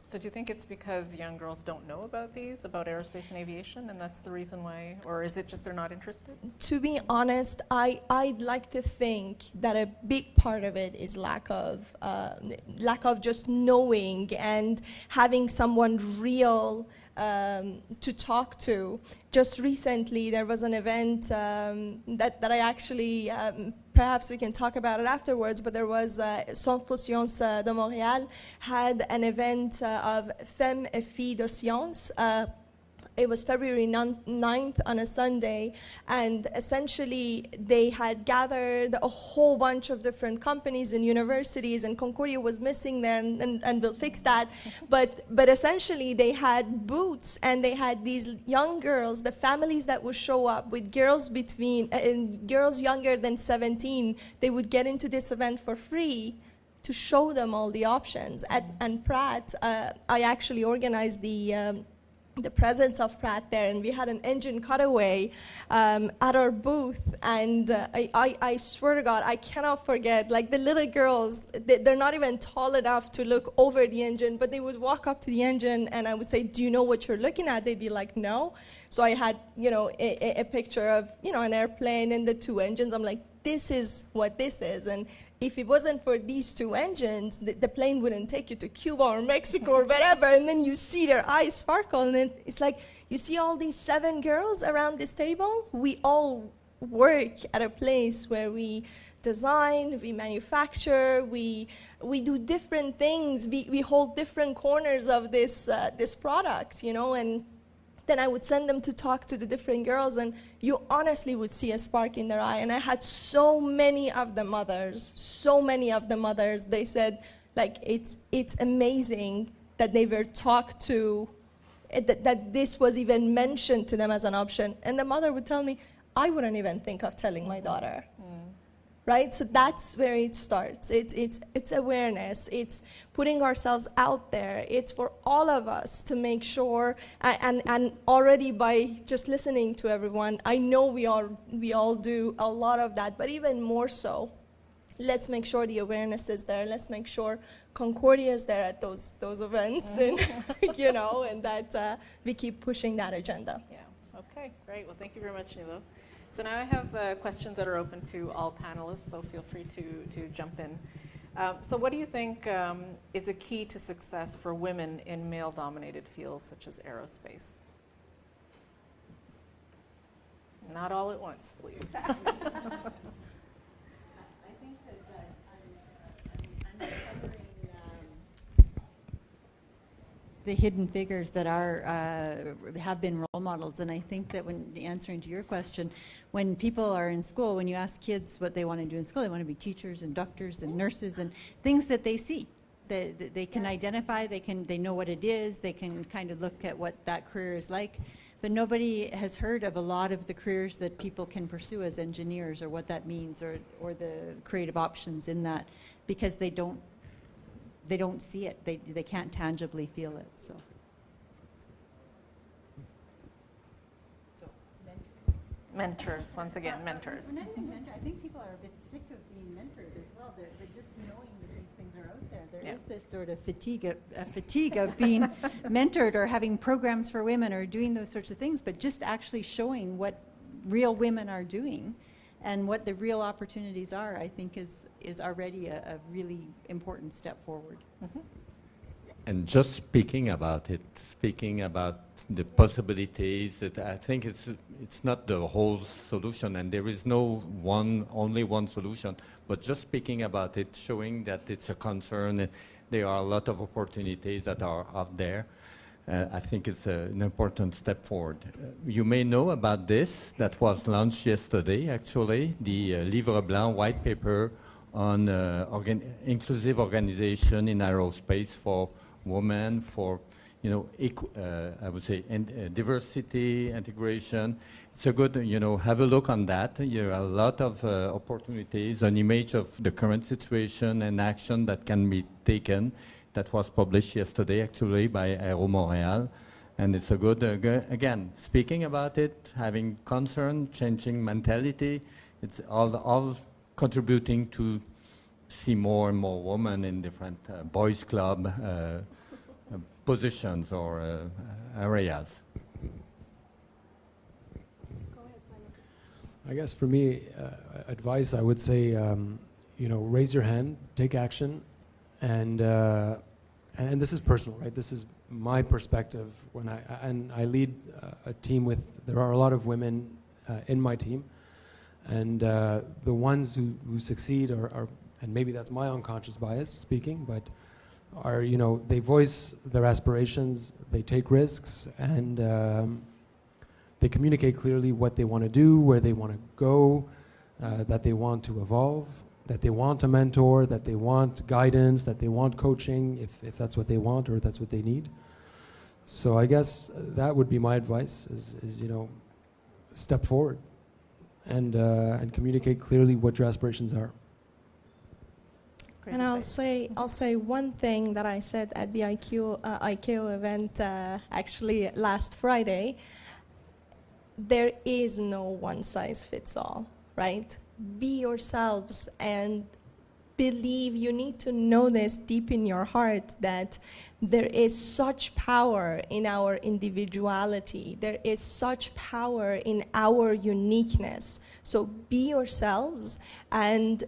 So do you think it's because young girls don't know about aerospace and aviation, and that's the reason why, or is it just they're not interested? To be honest, I'd like to think that a big part of it is lack of just knowing and having someone real to talk to. Just recently, there was an event that I actually, perhaps we can talk about it afterwards, but there was Centre Sciences de Montréal had an event of Femmes et Filles de Sciences. It was February 9th on a Sunday, and essentially they had gathered a whole bunch of different companies and universities, and Concordia was missing there, and we'll fix that. But essentially they had booths, and they had these young girls, the families that would show up with girls girls younger than 17, they would get into this event for free to show them all the options. And Pratt, I actually organized the presence of Pratt there, and we had an engine cutaway at our booth, and I swear to God, I cannot forget, like the little girls, they're not even tall enough to look over the engine, but they would walk up to the engine, and I would say, do you know what you're looking at? They'd be like, no. So I had, you know, a picture of, you know, an airplane and the two engines. I'm like, this is what this is. And if it wasn't for these two engines, the plane wouldn't take you to Cuba or Mexico or wherever. And then you see their eyes sparkle, and it's like, you see all these 7 girls around this table? We all work at a place where we design, we manufacture, we do different things, we hold different corners of this product, you know. And then I would send them to talk to the different girls, and you honestly would see a spark in their eye. And I had so many of the mothers, they said, like, it's amazing that they were talked to, that this was even mentioned to them as an option. And the mother would tell me, I wouldn't even think of telling my daughter. Right? So that's where it starts. It's awareness. It's putting ourselves out there. It's for all of us to make sure, and already by just listening to everyone, I know we all do a lot of that, but even more so, let's make sure the awareness is there. Let's make sure Concordia is there at those events, and you know, and that we keep pushing that agenda. Yeah. Okay. Great. Well, thank you very much, Nilo. So now I have questions that are open to all panelists, so feel free to jump in. So what do you think is a key to success for women in male-dominated fields such as aerospace? Not all at once, please. I think that I'm covering the hidden figures that have been role models, and I think that when answering to your question, when people are in school, when you ask kids what they want to do in school, they want to be teachers and doctors and nurses and things that they see. They can identify, they know what it is, they can kind of look at what that career is like, but nobody has heard of a lot of the careers that people can pursue as engineers, or what that means, or the creative options in that, because they don't see it. They can't tangibly feel it. So Mentors, once again, mentors. Not even mentor. I think people are a bit sick of being mentored as well. They're just knowing that these things are out there. There is this sort of fatigue of being mentored or having programs for women or doing those sorts of things, but just actually showing what real women are doing and what the real opportunities are, I think is already a really important step forward. Mm-hmm. And just speaking about the possibilities, I think it's not the whole solution, and there is no only one solution, but just speaking about it, showing that it's a concern, and there are a lot of opportunities that are out there. I think it's an important step forward. You may know about this, that was launched yesterday, actually, the Livre Blanc white paper on inclusive organization in aerospace for women, for I would say diversity, integration. It's a good, have a look on that. There are a lot of opportunities, an image of the current situation and action that can be taken. That was published yesterday, actually, by Aero Montréal. And it's a good, again, speaking about it, having concern, changing mentality. It's all contributing to see more and more women in different boys' club positions or areas. Go ahead, Simon. I guess for me, advice, I would say, raise your hand, take action, and this is personal, right? This is my perspective. When I lead a team there are a lot of women in my team, and the ones who succeed are, and maybe that's my unconscious bias speaking, but are, they voice their aspirations, they take risks, and they communicate clearly what they want to do, where they want to go, that they want to evolve, that they want a mentor, that they want guidance, that they want coaching, if that's what they want or that's what they need. So I guess that would be my advice: is step forward and communicate clearly what your aspirations are. And I'll say one thing that I said at the ICAO event actually last Friday. There is no one size fits all, right? Be yourselves and believe. You need to know this deep in your heart, that there is such power in our individuality. There is such power in our uniqueness. So be yourselves, and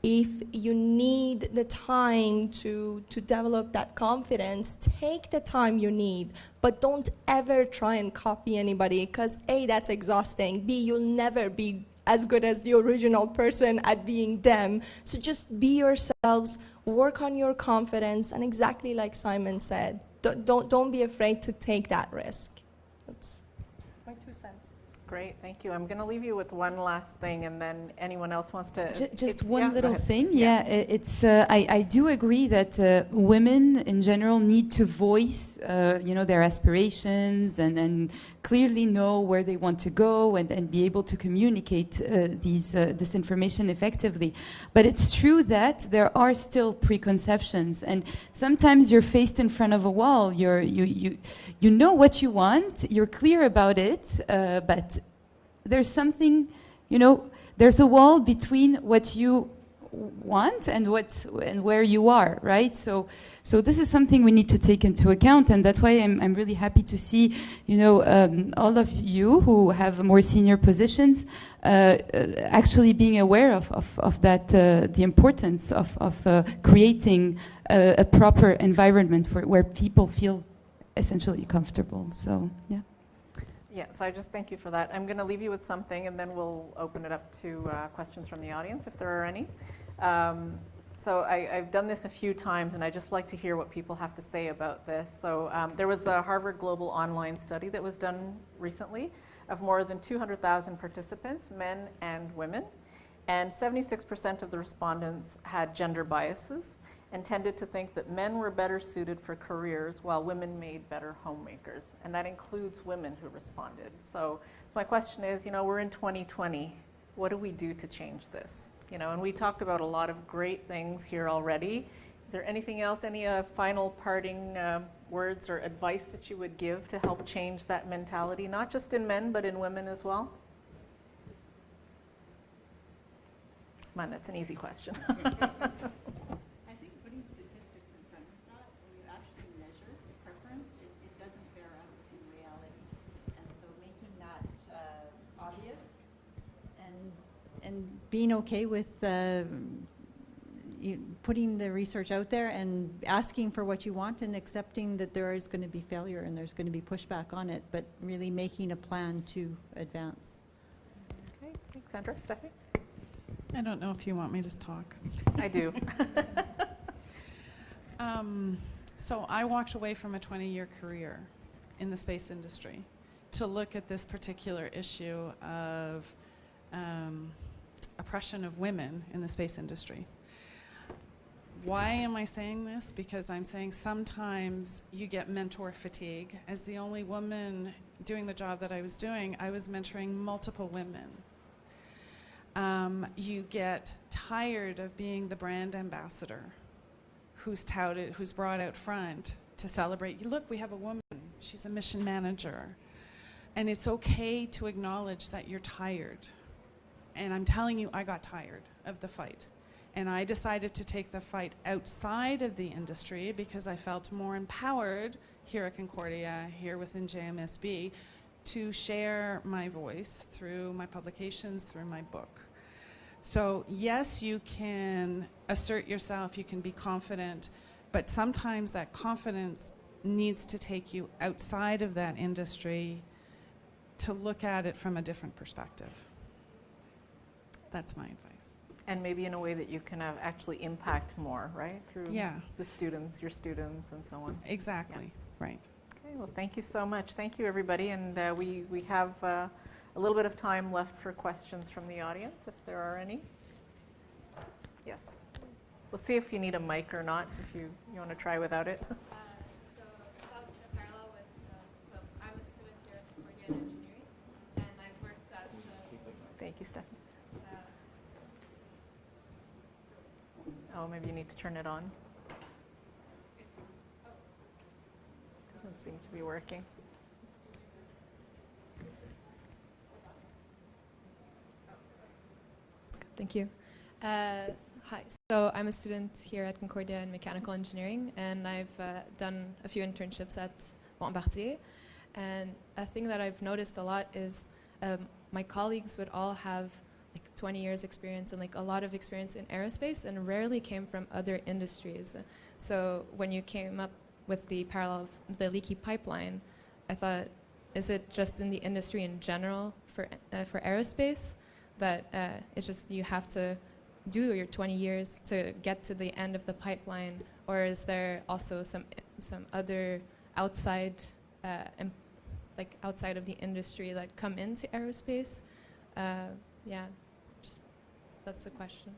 if you need the time to develop that confidence, take the time you need, but don't ever try and copy anybody, because A, that's exhausting, B, you'll never be as good as the original person at being them. So just be yourselves, work on your confidence, and exactly like Simon said, don't be afraid to take that risk. That's my 2 cents. Great, thank you. I'm going to leave you with one last thing, and then anyone else wants to... Just one little thing. Yeah, it's. I do agree that women in general need to voice, their aspirations and clearly know where they want to go and be able to communicate this information effectively. But it's true that there are still preconceptions, and sometimes you're faced in front of a wall. You know what you want, you're clear about it, but there's something, there's a wall between what you want and where you are, right? So this is something we need to take into account, and that's why I'm really happy to see, all of you who have more senior positions actually being aware of that, the importance of creating a proper environment where people feel essentially comfortable. So yeah. Yeah, so I just thank you for that. I'm going to leave you with something, and then we'll open it up to questions from the audience, if there are any. So I've done this a few times, and I just like to hear what people have to say about this. So there was a Harvard Global Online study that was done recently of more than 200,000 participants, men and women, and 76% of the respondents had gender biases and tended to think that men were better suited for careers while women made better homemakers. And that includes women who responded. So my question is, we're in 2020. What do we do to change this? And we talked about a lot of great things here already. Is there anything else, any final parting words or advice that you would give to help change that mentality, not just in men, but in women as well? Come on, that's an easy question. I think putting statistics in front of that, when you actually measure the preference, it doesn't bear out in reality. And so making that obvious and being okay with putting the research out there and asking for what you want and accepting that there is going to be failure and there's going to be pushback on it, but really making a plan to advance. Okay, thanks, Sandra. Stefanie? I don't know if you want me to talk. I do. So I walked away from a 20-year career in the space industry to look at this particular issue of oppression of women in the space industry. Why am I saying this? Because I'm saying sometimes you get mentor fatigue. As the only woman doing the job that I was doing, I was mentoring multiple women. You get tired of being the brand ambassador who's touted, who's brought out front to celebrate. Look, we have a woman. She's a mission manager. And it's okay to acknowledge that you're tired. And I'm telling you, I got tired of the fight. And I decided to take the fight outside of the industry because I felt more empowered here at Concordia, here within JMSB, to share my voice through my publications, through my book. So yes, you can assert yourself, you can be confident, but sometimes that confidence needs to take you outside of that industry to look at it from a different perspective. That's my advice. And maybe in a way that you can actually impact more, right? Through the students, your students, and so on. Exactly, right. Okay, well, thank you so much. Thank you, everybody. And we have a little bit of time left for questions from the audience, if there are any. Yes. We'll see if you need a mic or not, if you want to try without it. So about the parallel with, so I'm a student here at Concordia in engineering, and I've worked at... Thank you, Stefanie. Oh, maybe you need to turn it on. Doesn't seem to be working. Thank you. Hi, so I'm a student here at Concordia in mechanical engineering, and I've done a few internships at Bombardier. And a thing that I've noticed a lot is my colleagues would all have 20 years experience and a lot of experience in aerospace, and rarely came from other industries. So when you came up with the parallel of the leaky pipeline, I thought, is it just in the industry in general for aerospace that it's just you have to do your 20 years to get to the end of the pipeline, or is there also some other outside outside of the industry that come into aerospace? Yeah. That's the question.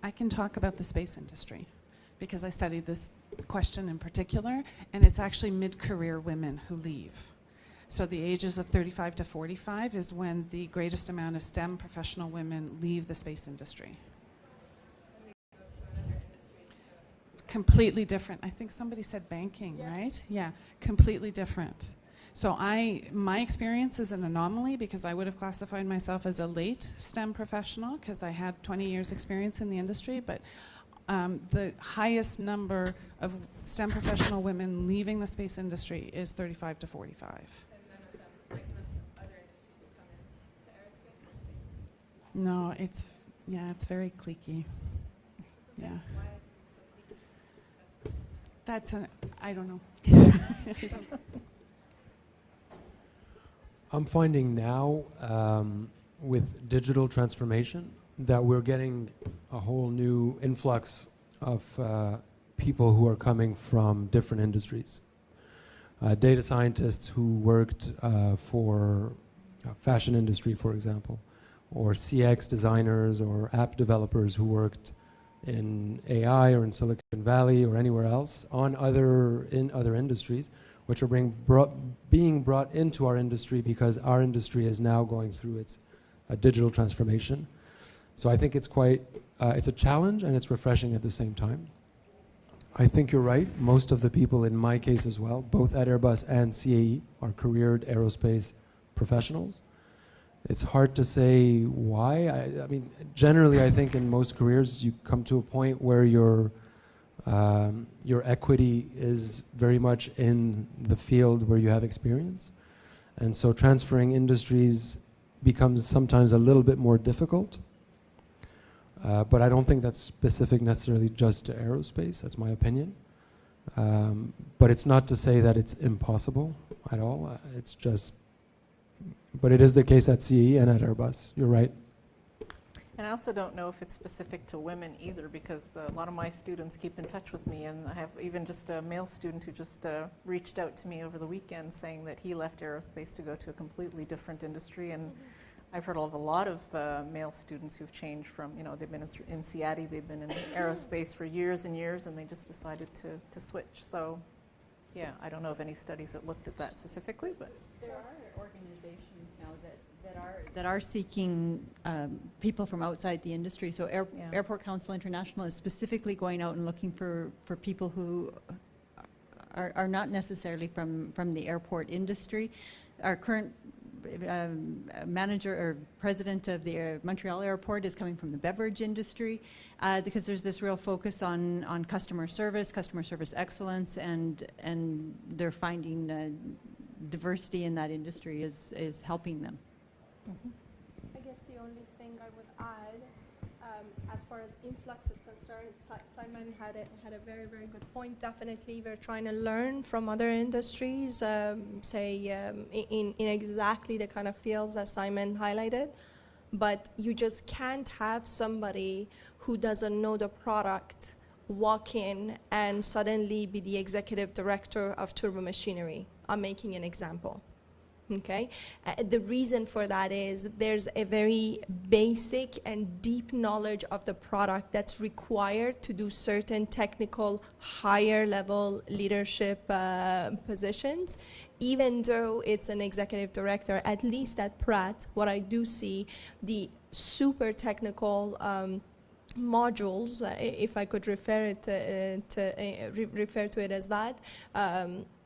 I can talk about the space industry because I studied this question in particular, and it's actually mid-career women who leave. So the ages of 35 to 45 is when the greatest amount of STEM professional women leave the space industry. Completely different. I think somebody said banking, yes. Right? Yeah, completely different. So my experience is an anomaly because I would have classified myself as a late STEM professional because I had 20 years experience in the industry, but the highest number of STEM professional women leaving the space industry is 35 to 45. And none of them, none of other industries come into aerospace or space? No, it's very cliquey. Yeah. Why is it so cliquey? I don't know. I'm finding now with digital transformation that we're getting a whole new influx of people who are coming from different industries. Data scientists who worked for fashion industry, for example, or CX designers or app developers who worked in AI or in Silicon Valley or anywhere else in other industries, which are being brought into our industry because our industry is now going through its digital transformation. So I think it's it's a challenge and it's refreshing at the same time. I think you're right. Most of the people in my case as well, both at Airbus and CAE, are careered aerospace professionals. it's hard to say why. I mean, generally, I think in most careers, you come to a point where your equity is very much in the field where you have experience. And so transferring industries becomes sometimes a little bit more difficult. But I don't think that's specific necessarily just to aerospace. That's my opinion. But it's not to say that it's impossible at all. It's just, but it is the case at CAE and at Airbus. You're right. And I also don't know if it's specific to women either, because a lot of my students keep in touch with me, and I have even just a male student who just reached out to me over the weekend saying that he left aerospace to go to a completely different industry. And I've heard of a lot of male students who've changed from, you know, they've been in CIADI, they've been in aerospace for years and years, and they just decided to switch. So, yeah, I don't know of any studies that looked at that specifically, but there are organizations now that are seeking people from outside the industry. So Airport Council International is specifically going out and looking for people who are not necessarily from the airport industry. Our current manager or president of the Montreal airport is coming from the beverage industry, because there's this real focus on customer service excellence, and they're finding diversity in that industry is helping them. I guess the only thing I would add, as far as influx is concerned, Simon had a very, very good point. Definitely, we're trying to learn from other industries, in exactly the kind of fields that Simon highlighted. But you just can't have somebody who doesn't know the product walk in and suddenly be the executive director of turbo machinery. I'm making an example. Okay, the reason for that is there's a very basic and deep knowledge of the product that's required to do certain technical higher level leadership positions. Even though it's an executive director, at least at Pratt, what I do see, the super technical modules, if I could refer to it as that,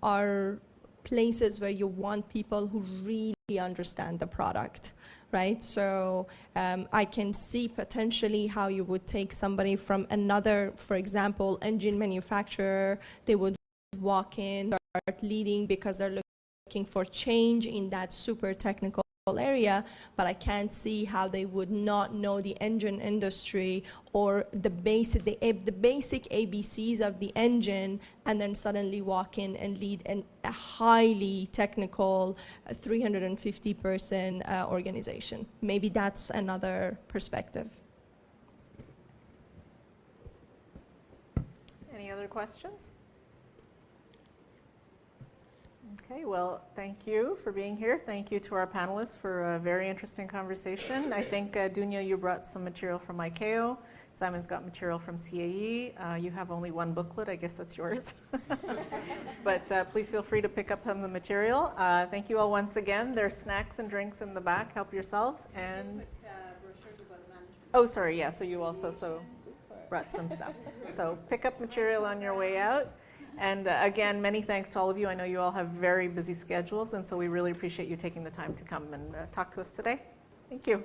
are places where you want people who really understand the product, right? So I can see potentially how you would take somebody from another, for example, engine manufacturer. They would walk in, start leading because they're looking for change in that super technical area, but I can't see how they would not know the engine industry or the basic ABCs of the engine, and then suddenly walk in and lead a highly technical 350-person organization. Maybe that's another perspective. Any other questions? Okay, well, thank you for being here. Thank you to our panelists for a very interesting conversation. I think, Dunia, you brought some material from ICAO. Simon's got material from CAE. You have only one booklet. I guess that's yours. But please feel free to pick up some of the material. Thank you all once again. There's snacks and drinks in the back. Help yourselves. And oh, sorry, yeah, so you also brought some stuff. So pick up material on your way out. And again, many thanks to all of you. I know you all have very busy schedules, and so we really appreciate you taking the time to come and talk to us today. Thank you.